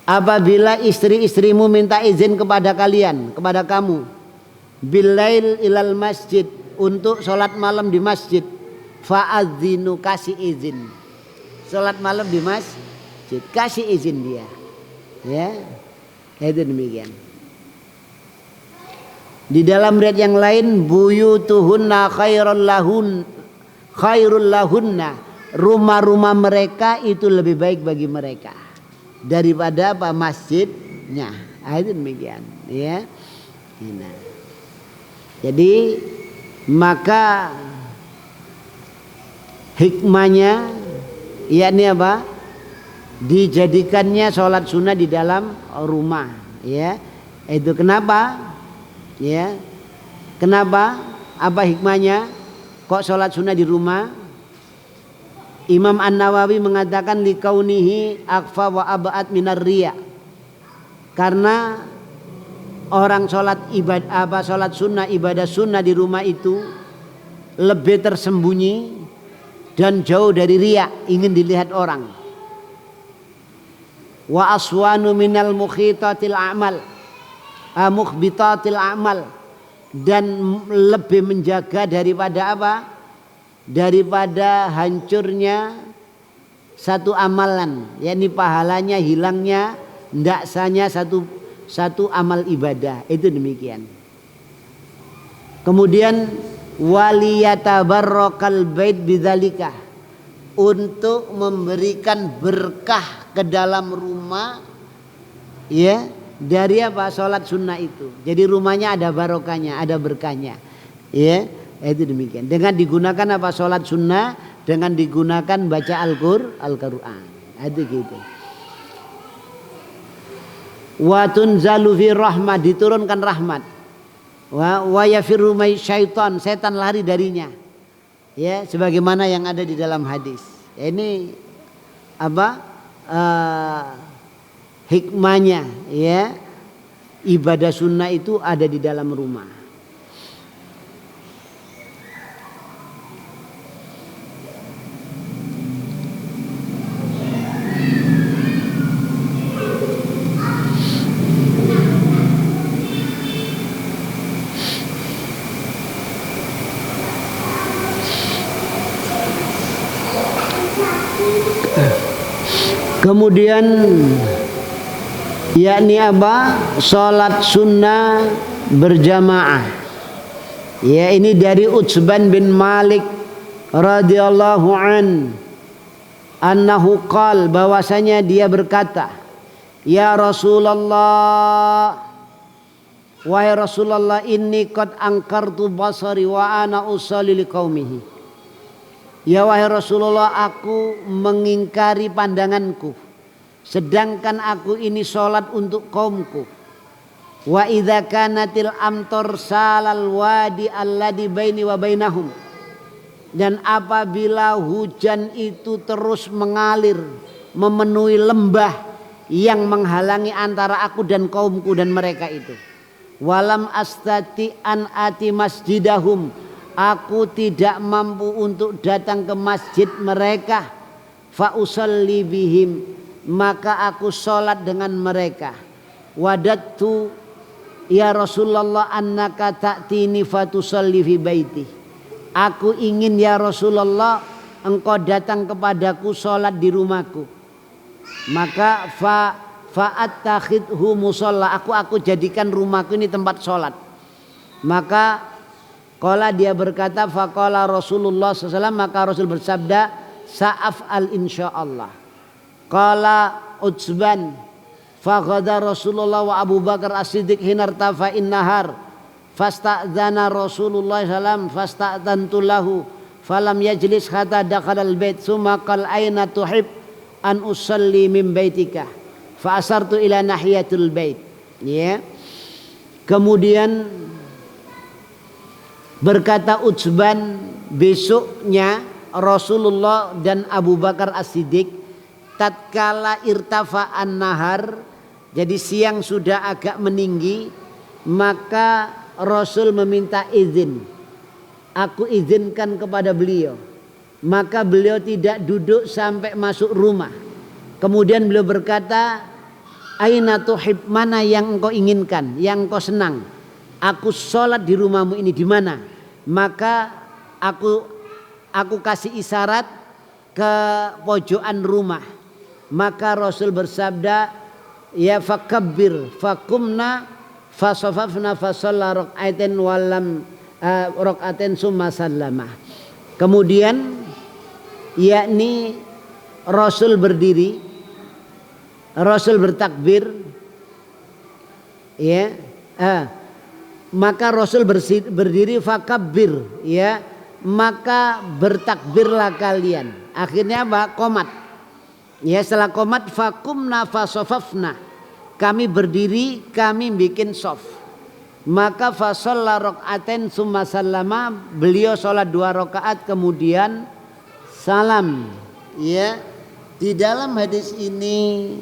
apabila istri-istrimu minta izin kepada kalian, kepada kamu, bilail ilal masjid, untuk sholat malam di masjid, fa'adzinu, kasih izin. Sholat malam di masjid, kasih izin dia, ya. Itu demikian. Di dalam riwayat yang lain, buyutuhunna khairul khairul lahunna, rumah-rumah mereka itu lebih baik bagi mereka daripada apa masjidnya. Itu demikian ya. Nah. Jadi maka hikmahnya yakni apa? Dijadikannya sholat sunnah di dalam rumah ya. Itu kenapa? Ya. Kenapa? Apa hikmahnya? Kok sholat sunnah di rumah? Imam An-Nawawi mengatakan likaunihi akfa wa ab'ad minar riya. Karena orang sholat sholat sunnah, ibadah sunnah di rumah itu lebih tersembunyi dan jauh dari riya, ingin dilihat orang. Wa aswanu minal mukhitatil a'mal, mukhbitatil a'mal, dan lebih menjaga daripada apa? Daripada hancurnya satu amalan, yakni pahalanya hilangnya, ndaksanya satu amal ibadah. Itu demikian. Kemudian waliyatabarrakal bait bidzalika, untuk memberikan berkah ke dalam rumah ya, dari apa? Salat sunnah itu. Jadi rumahnya ada barokahnya, ada berkahnya. Ya, itu demikian. Dengan digunakan apa? Salat sunnah, dengan digunakan baca Al-Qur'an. Itu gitu. Wa tunzalu fi rahmah, diturunkan rahmat. Wa yafirru may syaitan, setan lari darinya. Ya, sebagaimana yang ada di dalam hadis. Ini apa? Hikmahnya ya, ibadah sunnah itu ada di dalam rumah. Kemudian yakni apa? Salat sunnah berjamaah. Ya, ini dari Utsban bin Malik radhiyallahu annahu qal, bahwasanya dia berkata, ya Rasulullah, wahai Rasulullah, inni qad angkartu basari wa ana usalli liqaumihi. Ya wahai Rasulullah, aku mengingkari pandanganku sedangkan aku ini sholat untuk kaumku. Wa idza kanatil amtor salal wadi alladhi baini wa bainahum, dan apabila hujan itu terus mengalir memenuhi lembah yang menghalangi antara aku dan kaumku dan mereka itu. Walam astati an ati masjidahum, aku tidak mampu untuk datang ke masjid mereka. Fa usalli bihim, maka aku sholat dengan mereka. Wadattu ya Rasulullah annaka ta'tini fatusalli fi baiti, aku ingin ya Rasulullah engkau datang kepadaku sholat di rumahku. Maka fa'attakhidhu musalla, aku jadikan rumahku ini tempat sholat. Maka qala, dia berkata, faqala Rasulullah SAW, maka Rasul bersabda, sa'af'al insyaallah. Qala Utsban, faghada Rasulullah wa Abu Bakar As-Siddiq hinartafa'in nahar, fasta'dzana Rasulullah SAW fasta'dzantu lahu falam yajlis hatta dakhalal bait summa qal aina tuhib an usalli min baitika fa asartu ila nahiyatul bait. Ya. Kemudian berkata Utsban, besoknya Rasulullah dan Abu Bakar As-Siddiq tatkala irtafa'an nahar, jadi siang sudah agak meninggi, maka Rasul meminta izin. Aku izinkan kepada beliau. Maka beliau tidak duduk sampai masuk rumah. Kemudian beliau berkata, aina tuhib, mana yang engkau inginkan, yang engkau senang, aku sholat di rumahmu ini di mana? Maka aku kasih isyarat ke pojokan rumah. Maka Rasul bersabda, ya fakabbir fakumna fasafafna fasalla rak'atain walam rak'atain summa sallama. Kemudian yakni Rasul berdiri, Rasul bertakbir, ya, maka Rasul berdiri fakabbir, ya, maka bertakbirlah kalian. Akhirnya apa? Qomat. Ya, setelah qomat fakumna fasofafna, kami berdiri, kami bikin sof. Maka fasalla rok'aten summa sallama, beliau sholat 2 rakaat kemudian salam. Ya, di dalam hadis ini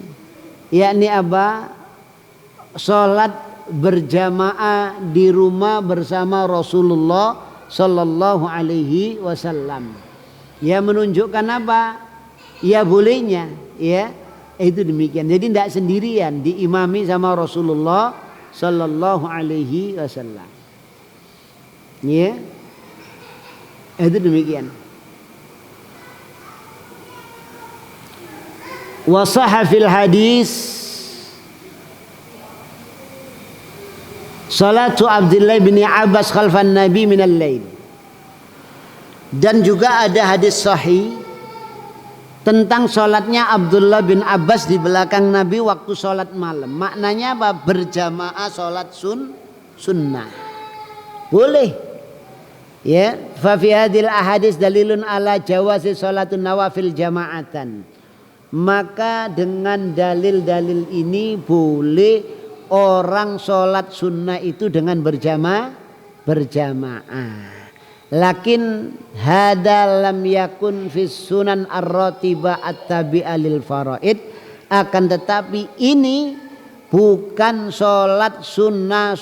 yakni apa? Sholat berjamaah di rumah bersama Rasulullah sallallahu alaihi wasallam. Ya, menunjukkan apa? Ya bolehnya, ya. Itu demikian. Jadi tidak sendirian, diimami sama Rasulullah sallallahu alaihi wasallam. Ya. Itu demikian. Wa sahha fil hadis salatu Abdullah bin Abbas khalfan Nabi minal lail. Dan juga ada hadis sahih tentang sholatnya Abdullah bin Abbas di belakang Nabi waktu sholat malam. Maknanya apa? Berjamaah sholat sunnah. Boleh. Ya, fa fi hadhil ahadits dalilun ala jawazi sholatun nawafil jama'atan. Maka dengan dalil-dalil ini boleh orang sholat sunnah itu dengan berjamaah. Lakin hada lam yakun fis sunan ar-ratibah at-tabi'ah lil faraid. Akan tetapi ini bukan sholat sunnah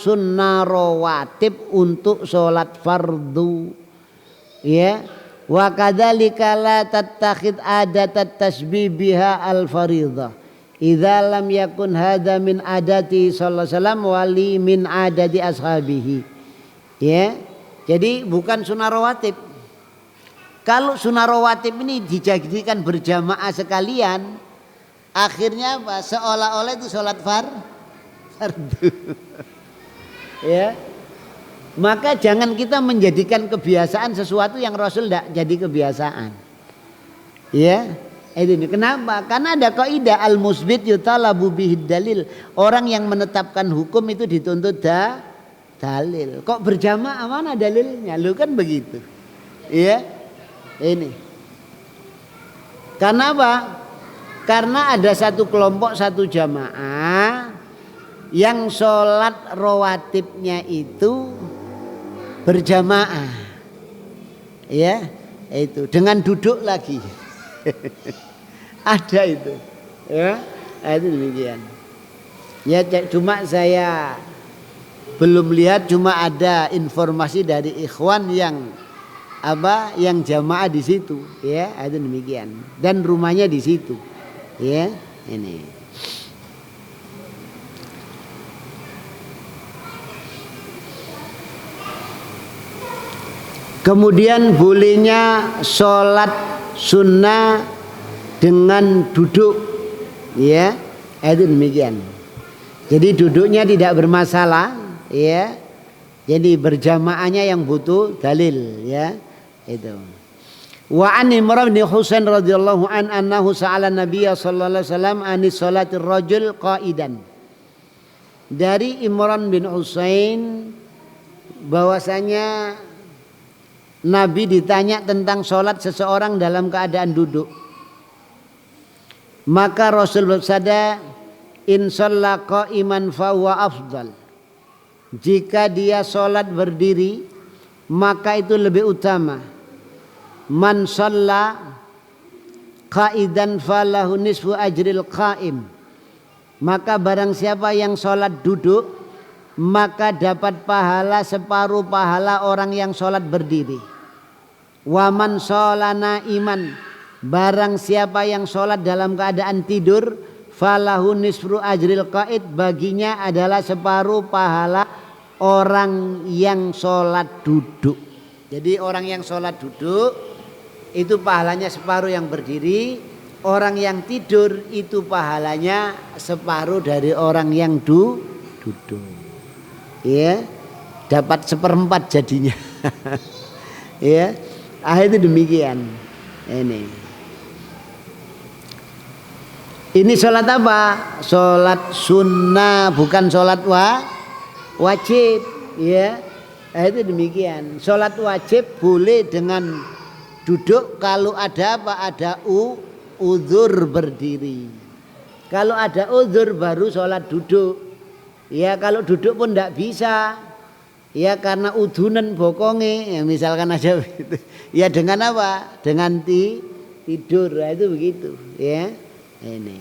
rawatib untuk sholat fardu. Ya, wa kadzalika la tattakhid adat at-tasbih biha al-fariḍah. Idza lam yakun hada min adati sallallahu alaihi wasallam wali min adati ashabihi. Ya. Jadi bukan sunnah rawatib. Kalau sunnah rawatib ini dijadikan berjamaah sekalian, akhirnya apa? Seolah-olah itu sholat fardu. Ya. Maka jangan kita menjadikan kebiasaan sesuatu yang Rasul tidak jadi kebiasaan. Ya. Ini kenapa? Karena ada kaidah al-musbit yutalabu bihid dalil. Orang yang menetapkan hukum itu dituntut dalil. Kok berjamaah, mana dalilnya? Lu kan begitu. Iya. Ini. Karena apa? Karena ada satu kelompok, satu jamaah yang sholat rawatibnya itu berjamaah. Ya, itu dengan duduk lagi. Ada itu. Ya, itu demikian. Ya, cuma saya belum lihat, cuma ada informasi dari ikhwan yang jamaah di situ, ya, itu demikian. Dan rumahnya di situ, ya, ini. Kemudian bolehnya sholat sunnah dengan duduk, ya, itu demikian. Jadi duduknya tidak bermasalah. Ya, jadi berjamaahnya yang butuh dalil, ya, itu. Wa an Imran bin Husain radhiyallahu an annahu sa'ala Nabiy sallallahu alaihi wasallam anis salatir rajul qaidan. Dari Imran bin Husain bahwasanya Nabi ditanya tentang sholat seseorang dalam keadaan duduk. Maka Rasul bersabda, in shalla qa'iman fa huwa afdal. Jika dia sholat berdiri, maka itu lebih utama. Man shalla qa'idan falahu nisfu ajril qa'im. Maka barang siapa yang sholat duduk, maka dapat pahala separuh pahala orang yang sholat berdiri. Wa man sholana iman, barang siapa yang sholat dalam keadaan tidur, falahu nisfu ajril qa'id, baginya adalah separuh pahala orang yang sholat duduk. Jadi orang yang sholat duduk itu pahalanya separuh yang berdiri. Orang yang tidur itu pahalanya separuh dari orang yang duduk. Ya, dapat 1/4 jadinya. Ya, Itu demikian. Ini sholat apa? Sholat sunnah, bukan sholat wajib, ya. Itu demikian. Sholat wajib boleh dengan duduk kalau ada apa? Ada uzur berdiri. Kalau ada uzur baru sholat duduk. Ya kalau duduk pun tidak bisa. Ya karena udunan bokonge, ya, misalkan aja begitu. Ya dengan apa? Dengan tidur. Nah, itu begitu, ya. Ini.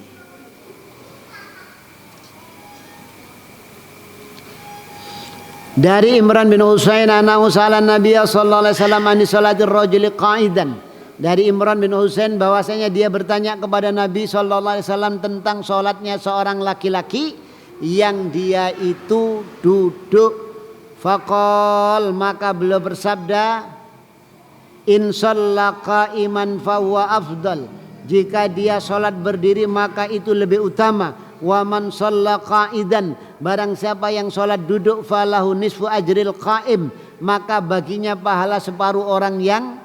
Dari Imran bin Husain annahu sa'ala Nabiy sallallahu alaihi wasallam an salatir rajuli qa'idan. Dari Imran bin Husain bahwasanya dia bertanya kepada Nabi sallallahu alaihi wasallam tentang salatnya seorang laki-laki yang dia itu duduk. Faqal, maka beliau bersabda, in shalla qa'iman fa huwa afdal. Jika dia salat berdiri maka itu lebih utama. Wa man shalla qa'idan, barang siapa yang salat duduk falahu nisfu ajril qa'im, maka baginya pahala separuh orang yang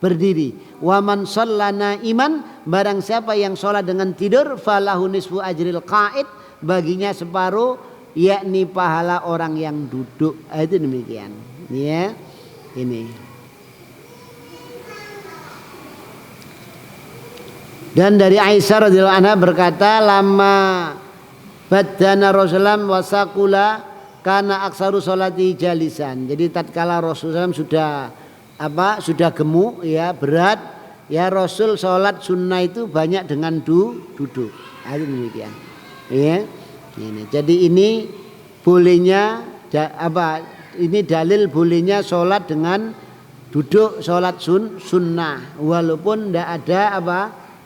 berdiri. Wa man shalla na'iman, barang siapa yang salat dengan tidur falahu nisfu ajril qa'id, baginya separuh yakni pahala orang yang duduk. Itu demikian, ya. Ini. Dan dari Aisyah radhiyallahu anha berkata, lama badana Rasulullah wasaqula kana aksaru sholati jalisan. Jadi tatkala Rasulullah sudah gemuk, ya, berat, ya, Rasul sholat sunnah itu banyak dengan duduk. Itu demikian, ya. Ini. Jadi ini bolehnya ini dalil bolehnya sholat dengan duduk, sholat sunnah walaupun tidak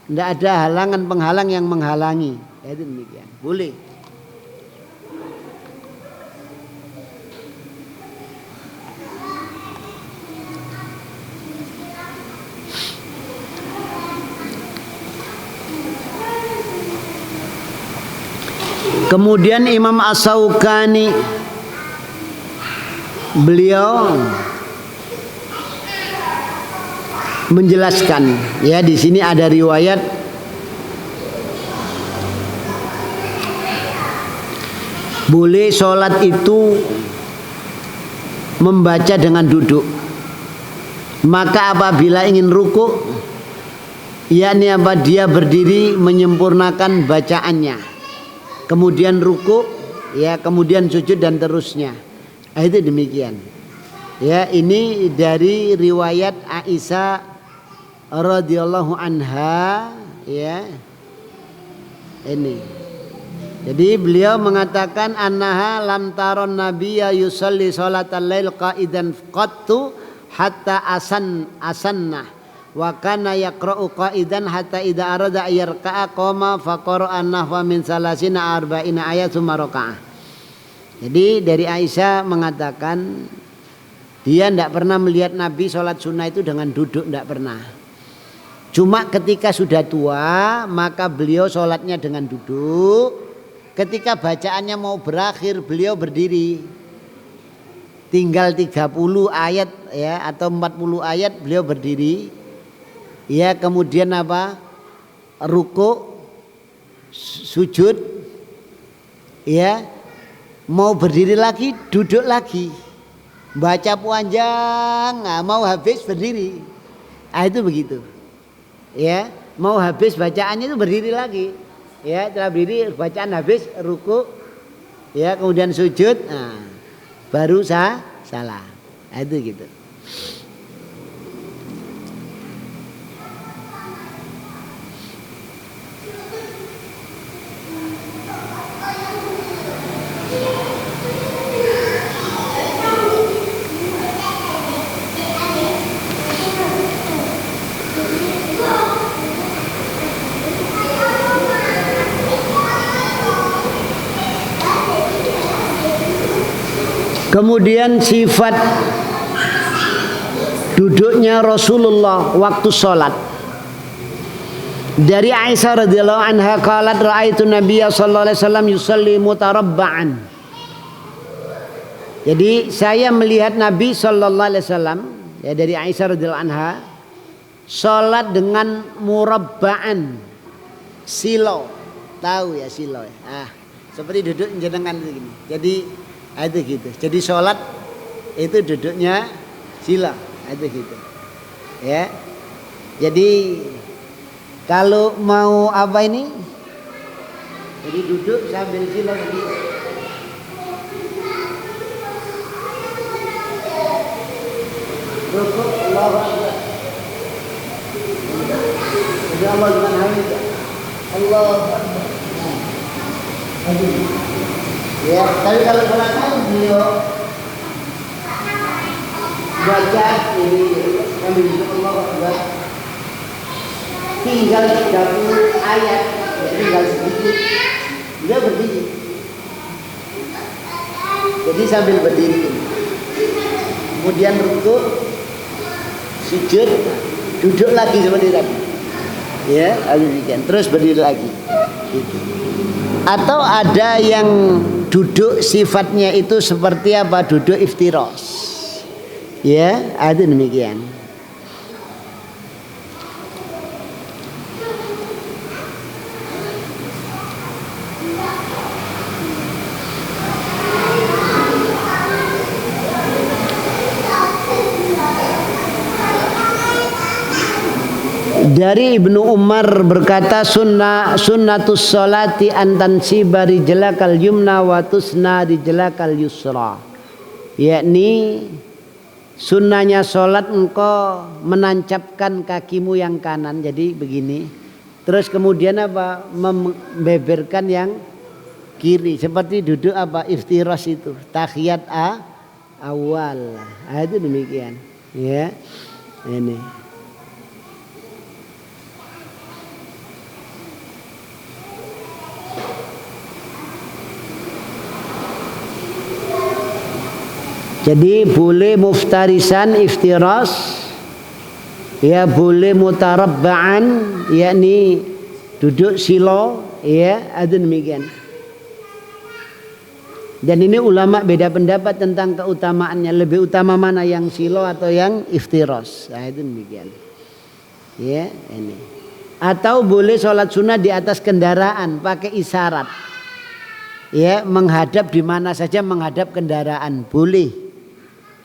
ada halangan penghalang yang menghalangi. Itu demikian, boleh. Kemudian Imam As-Syaukani beliau menjelaskan, ya, di sini ada riwayat boleh sholat itu membaca dengan duduk. Maka apabila ingin ruku, yakni dia berdiri menyempurnakan bacaannya. Kemudian ruku, ya, kemudian sujud dan terusnya. Itu demikian. Ya, ini dari riwayat Aisyah radhiyallahu anha, ya. Ini. Jadi beliau mengatakan annaha lam taron nabiyya yusalli sholatal lail qa'idan qattu hatta asanna. Wa kana yaqra'u qa'idan hatta idza arada yarka'a qama fa qara'a nahwa min salasina arba'ina ayat summa raka'ah. Jadi dari Aisyah mengatakan dia tidak pernah melihat Nabi sholat sunnah itu dengan duduk, tidak pernah. Cuma ketika sudah tua maka beliau sholatnya dengan duduk. Ketika bacaannya mau berakhir beliau berdiri. Tinggal 30 ayat, ya, atau 40 ayat beliau berdiri. Ya, kemudian ruku, sujud, ya, mau berdiri lagi, duduk lagi, baca panjang, mau habis berdiri. Itu begitu, ya, mau habis bacaannya itu berdiri lagi, ya, setelah berdiri bacaan habis, ruku, ya, kemudian sujud, baru salah. Itu gitu. Kemudian sifat duduknya Rasulullah waktu sholat. Dari Aisyah radhiyallahu anha qalat ra'aitu Nabiyya sallallahu alaihi wasallam yusalli mutarabba'an. Jadi saya melihat Nabi sallallahu alaihi wasallam, ya, dari Aisyah radhiyallahu anha, sholat dengan murabba'an, silo, tahu ya silo ya. Seperti duduk jenengan begini. Jadi itu gitu. Jadi sholat itu duduknya silo, itu gitu. Ya. Jadi kalau mau apa ini? Jadi duduk sambil silo begini. Rukuk Allahu Akbar. Jadi Allah dengan hamid. Allahu Akbar. Ya, tapi kalau sholat beliau baca ini sambil Allahu Akbar. Tinggal 30 ayat, tinggal sedikit. Dia berdiri. Jadi sambil berdiri. Kemudian rukuk, sujud, duduk lagi seperti tadi. Ya, demikian. Terus berdiri lagi. Gitu. Atau ada yang duduk sifatnya itu seperti apa? Duduk iftiros. Ya, ada demikian. Dari Ibnu Umar berkata sunnatus sholati antan sibari jelakal yumna wa tusna di jelakal yusra, yakni sunnahnya sholat engkau menancapkan kakimu yang kanan, jadi begini, terus kemudian apa, membeberkan yang kiri, seperti duduk apa, iftiras itu tahiyat awal. Itu demikian ya. Ini jadi boleh muftarisan iftiras, ya boleh mutarabba'an, yakni duduk silo, ya ada demikian. Dan ini ulama beda pendapat tentang keutamaannya, lebih utama mana yang silo atau yang iftiras. Nah, itu demikian. Ya, ini. Atau boleh sholat sunnah di atas kendaraan pakai isyarat. Ya, menghadap di mana saja menghadap kendaraan boleh.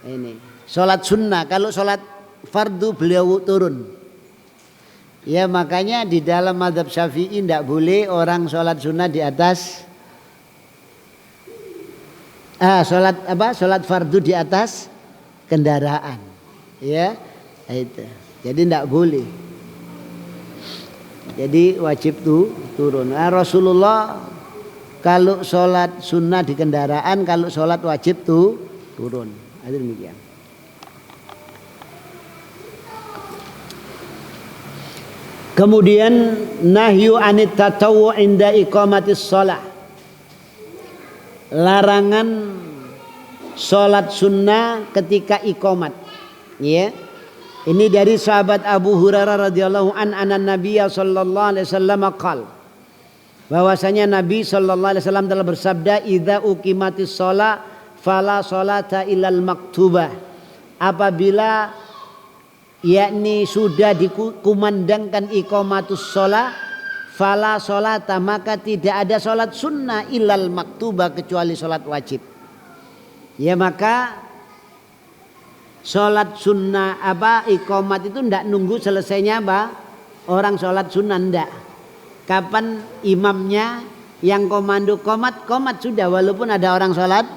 Ini sholat sunnah. Kalau sholat fardu beliau turun. Ya, makanya di dalam mazhab Syafi'i tidak boleh orang sholat sunnah di atas sholat fardu di atas kendaraan. Ya, itu. Jadi tidak boleh. Jadi wajib turun. Rasulullah kalau sholat sunnah di kendaraan, kalau sholat wajib turun. Ada demikian. Kemudian nahyu anit tatawwu inda iqamatis shalah. Larangan sholat sunnah ketika iqamat. Ya. Ini dari sahabat Abu Hurairah radhiyallahu anan Nabiya sallallahu alaihi wasallam qala, bahwasanya Nabi sallallahu alaihi wasallam telah bersabda, idza uqimatis shalah fala sholata ilal maktubah. Apabila yakni sudah dikumandangkan iqamatus sholat, fala sholata, maka tidak ada sholat sunnah ilal maktubah, kecuali sholat wajib. Ya, maka sholat sunnah iqamat itu ndak nunggu selesainya orang sholat sunnah, ndak. Kapan imamnya yang komando qomat sudah, walaupun ada orang sholat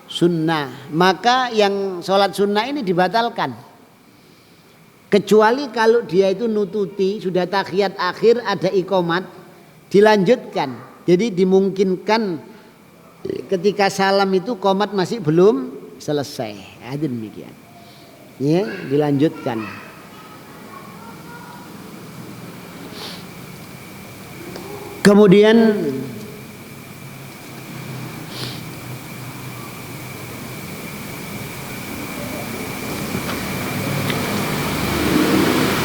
sunnah, maka yang sholat sunnah ini dibatalkan, kecuali kalau dia itu nututi sudah tahiyat akhir ada iqamat dilanjutkan. Jadi dimungkinkan ketika salam itu qomat masih belum selesai. Ada demikian. Ya, dilanjutkan. Kemudian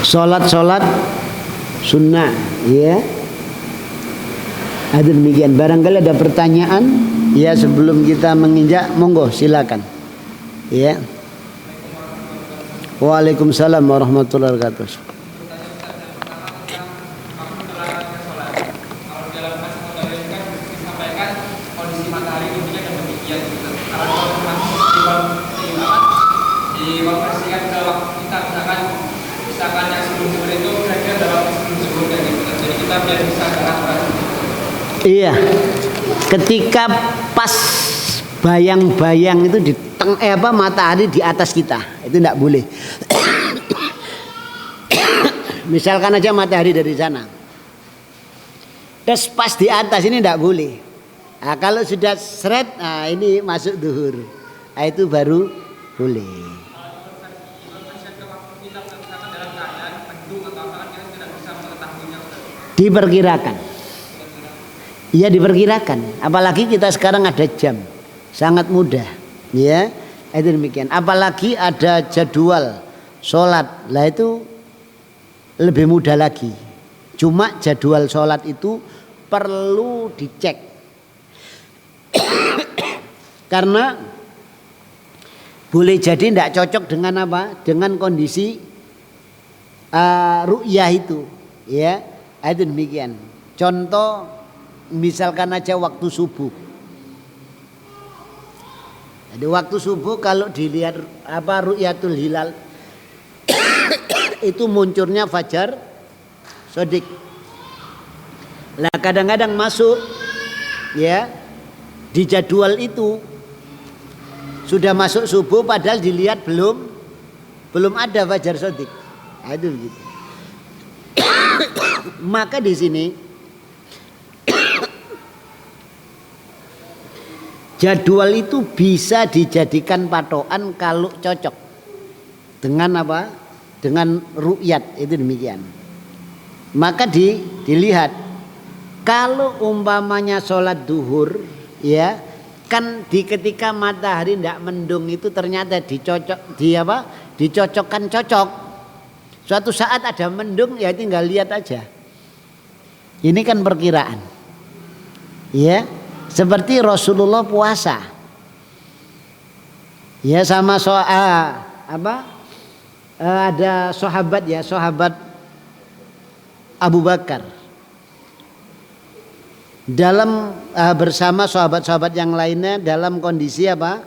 sholat sunnah, ya. Ada demikian. Barangkali ada pertanyaan, ya, sebelum kita menginjak, monggo silakan. Ya. Waalaikumsalam warahmatullahi wabarakatuh. dikonversikan ke waktu kita, misalkan yang sebelum itu kira-kira dalam sebelum kayak gitu. Jadi kita biar bisa gerak. Iya. Ketika pas bayang-bayang itu di matahari di atas kita, itu tidak boleh. Misalkan aja matahari dari sana, terus pas di atas ini tidak boleh. Nah, kalau sudah seret, nah ini masuk duhur, nah, itu baru boleh. Diperkirakan. Iya diperkirakan. Apalagi kita sekarang ada jam, sangat mudah. Ya, itu demikian. Apalagi ada jadwal sholat, lah itu lebih mudah lagi. Cuma jadwal sholat itu perlu dicek. Karena boleh jadi tidak cocok dengan apa? Dengan kondisi ru'yah itu, ya. Itu demikian. Contoh misalkan aja waktu subuh. Jadi waktu subuh kalau dilihat ru'yatul hilal itu munculnya fajar sodik. Nah kadang-kadang masuk ya di jadwal itu sudah masuk subuh padahal dilihat belum ada fajar sodik. Nah, itu begitu. Maka di sini jadwal itu bisa dijadikan patokan kalau cocok dengan apa? Dengan ru'yat, itu demikian. Maka dilihat kalau umpamanya sholat duhur, ya kan ketika matahari tidak mendung itu ternyata dicocokkan cocok. Suatu saat ada mendung ya tinggal lihat aja. Ini kan perkiraan, ya. Seperti Rasulullah puasa, ya sama ada sahabat ya, sahabat Abu Bakar dalam bersama sahabat-sahabat yang lainnya dalam kondisi apa?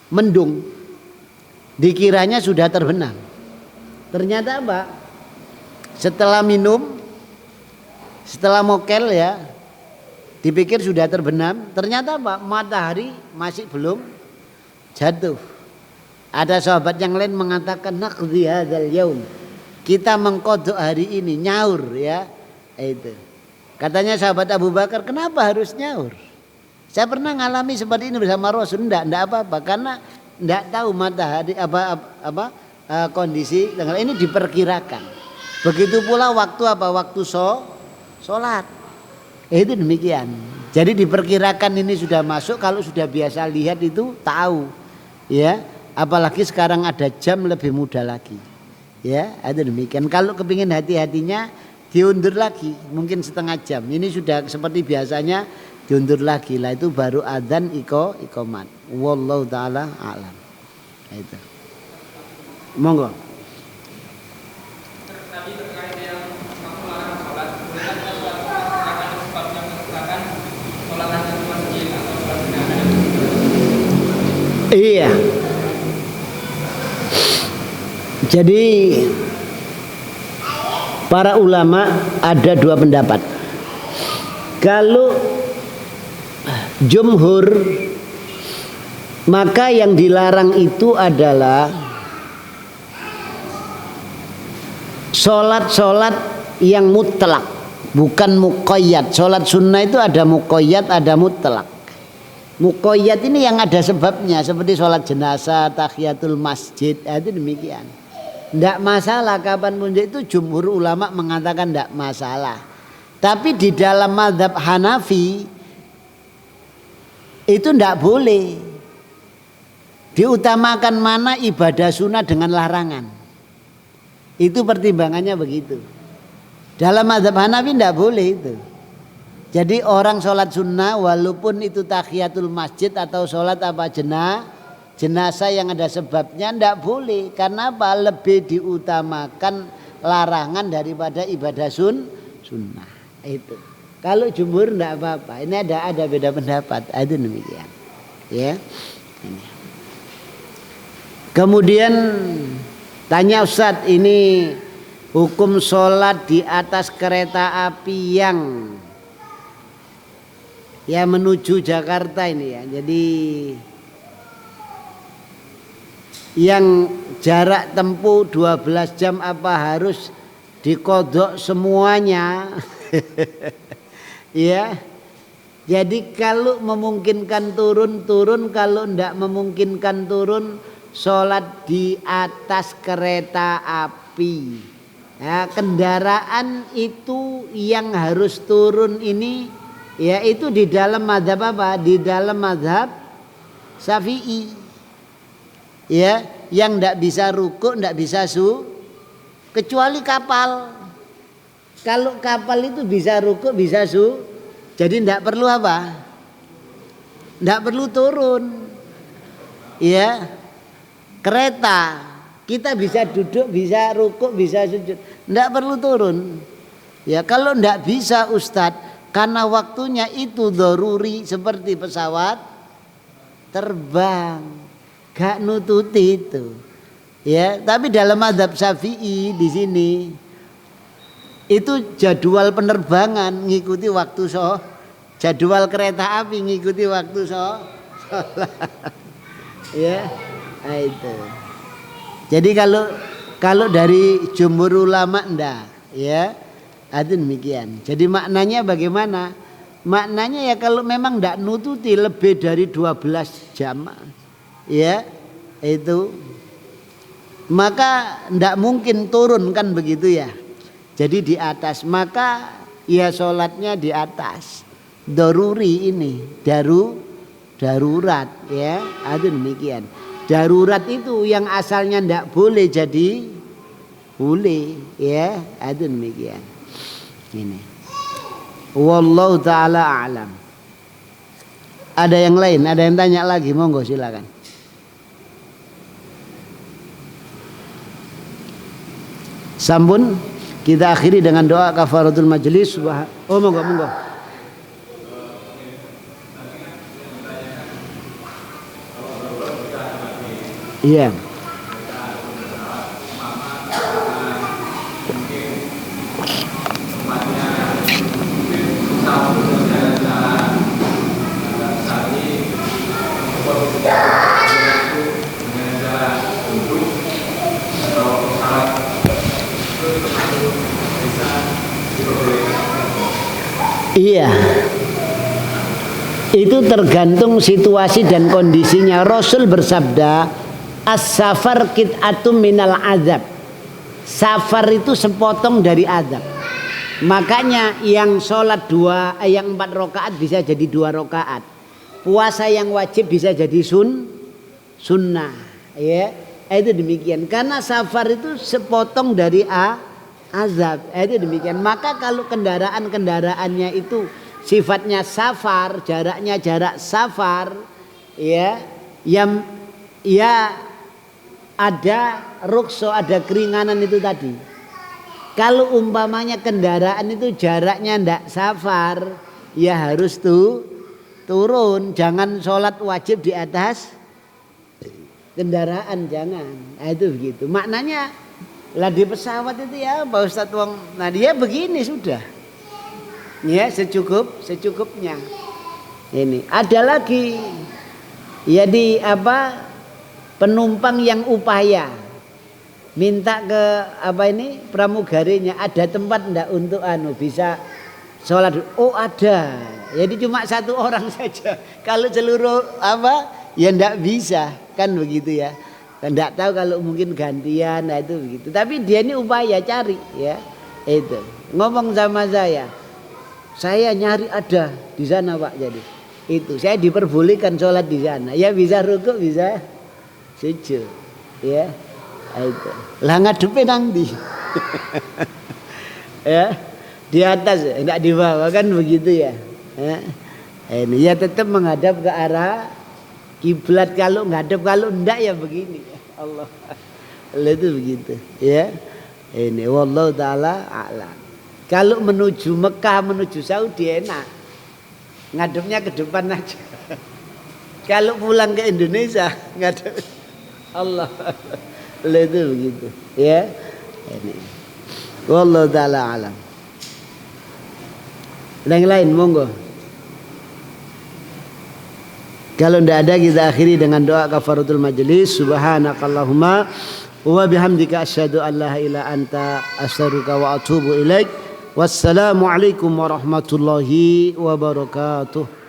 Mendung. Dikiranya sudah terbenam. Ternyata apa? Setelah minum, setelah mokel ya, dipikir sudah terbenam, ternyata apa? Matahari masih belum jatuh. Ada sahabat yang lain mengatakan naqdi hadzal yaum. Kita mengkodok hari ini, nyaur ya. Itu. Katanya sahabat Abu Bakar, kenapa harus nyaur? Saya pernah ngalami seperti ini bersama Rasul, enggak apa-apa karena enggak tahu matahari kondisi tanggal ini diperkirakan. Begitu pula waktu sholat. Itu demikian. Jadi diperkirakan ini sudah masuk, kalau sudah biasa lihat itu tahu. Ya, apalagi sekarang ada jam lebih mudah lagi. Ya, itu demikian. Kalau kepingin hati-hatinya diundur lagi, mungkin setengah jam. Ini sudah seperti biasanya diundur lagi lah, itu baru adzan iqamat. Wallahu taala a'lam. Itu. Monggo. Iya. Jadi para ulama ada dua pendapat. Kalau jumhur, maka yang dilarang itu adalah sholat yang mutlak, bukan muqayyad. Sholat sunnah itu ada muqayyad, ada mutlak. Muqayyad ini yang ada sebabnya, seperti sholat jenazah, tahiyatul masjid, itu demikian. Tidak masalah kapanpun, itu jumhur ulama mengatakan tidak masalah. Tapi di dalam mazhab Hanafi itu tidak boleh. Diutamakan mana ibadah sunnah dengan larangan. Itu pertimbangannya begitu. Dalam mazhab Hanafi tidak boleh itu. Jadi orang sholat sunnah walaupun itu tahiyatul masjid atau sholat jenazah yang ada sebabnya tidak boleh. Karena apa? Lebih diutamakan larangan daripada ibadah sunnah. Itu. Kalau jumhur tidak apa-apa. Ini ada beda pendapat. Itu demikian. Ya. Ini. Kemudian tanya Ustadz, ini hukum sholat di atas kereta api yang ya menuju Jakarta ini ya. Jadi yang jarak tempuh 12 jam apa harus dikodok semuanya? Ya. Jadi kalau memungkinkan turun, kalau tidak memungkinkan turun, sholat di atas kereta api. Ya, kendaraan itu yang harus turun ini, ya itu di dalam mazhab apa? Di dalam mazhab Syafi'i. Ya, yang tidak bisa rukuk, tidak bisa kecuali kapal. Kalau kapal itu bisa rukuk, bisa jadi tidak perlu apa? Tidak perlu turun. Ya. Kereta kita bisa duduk, bisa rukuk, bisa sujud, tidak perlu turun. Ya kalau tidak bisa Ustadz, karena waktunya itu daruri seperti pesawat terbang, gak nututi itu. Ya tapi dalam mazhab Syafi'i di sini itu jadwal penerbangan ngikuti waktu jadwal kereta api ngikuti waktu sholat. Ya. Nah, itu. Jadi kalau dari jumhur ulama ndak, ya, itu demikian. Jadi maknanya bagaimana? Maknanya ya kalau memang ndak nututi lebih dari 12 jam, ya, itu maka ndak mungkin turun kan begitu ya. Jadi di atas, maka ya sholatnya di atas. Daruri ini, darurat, ya, itu demikian. Darurat itu yang asalnya ndak boleh jadi boleh, ya, itu demikian. Ini. Wallahu taala a'lam. Ada yang lain, ada yang tanya lagi, monggo silakan. Sampun kita akhiri dengan doa kafaratul majlis. Oh monggo. Iya. Iya. Itu tergantung situasi dan kondisinya. Rasul bersabda, as-safar qit'atum minal azab. Safar itu sepotong dari azab. Makanya yang sholat yang 4 rakaat bisa jadi 2 rakaat. Puasa yang wajib bisa jadi sunnah. Ya, itu demikian. Karena safar itu sepotong dari azab. Itu demikian. Maka kalau kendaraannya itu sifatnya safar, jaraknya jarak safar, ya, yang ya ada rukso, ada keringanan itu tadi. Kalau umpamanya kendaraan itu jaraknya ndak safar, ya harus turun. Jangan sholat wajib di atas kendaraan, jangan. Nah, itu begitu. Maknanya lah di pesawat itu ya Pak Ustadz Wong. Nah dia begini sudah. Ya secukupnya. Ini ada lagi. Ya di penumpang yang upaya minta ke pramugarinya, ada tempat ndak untuk bisa sholat? Oh ada. Jadi cuma 1 orang saja. Kalau seluruh ya ndak bisa kan begitu ya. Ndak tahu kalau mungkin gantian, nah itu begitu. Tapi dia ini upaya cari ya. Itu ngomong sama saya nyari ada di sana Pak. Jadi itu saya diperbolehkan sholat di sana. Ya bisa rukuk, bisa sujud. Ya. Itu. Lah ngadepe nang ndi? Ya, di atas enggak di bawah kan begitu ya. Ini ya tetap menghadap ke arah kiblat kalau ngadep, kalau enggak ya begini. Allah. Itu begitu, ya. Ini wallahu taala a'lam. Kalau menuju Mekah, menuju Saudi enak. Ngadepnya ke depan aja. Kalau pulang ke Indonesia ngadep Allah. Itu begitu, ya. Ini. Wallahu taala alam. Yang lain monggo. Kalau tidak ada kita akhiri dengan doa kafaratul majelis. Subhanakallahumma wa bihamdika asyhadu an la ilaha illa anta astaghfiruka wa atubu ilaik. Wassalamualaikum warahmatullahi wabarakatuh.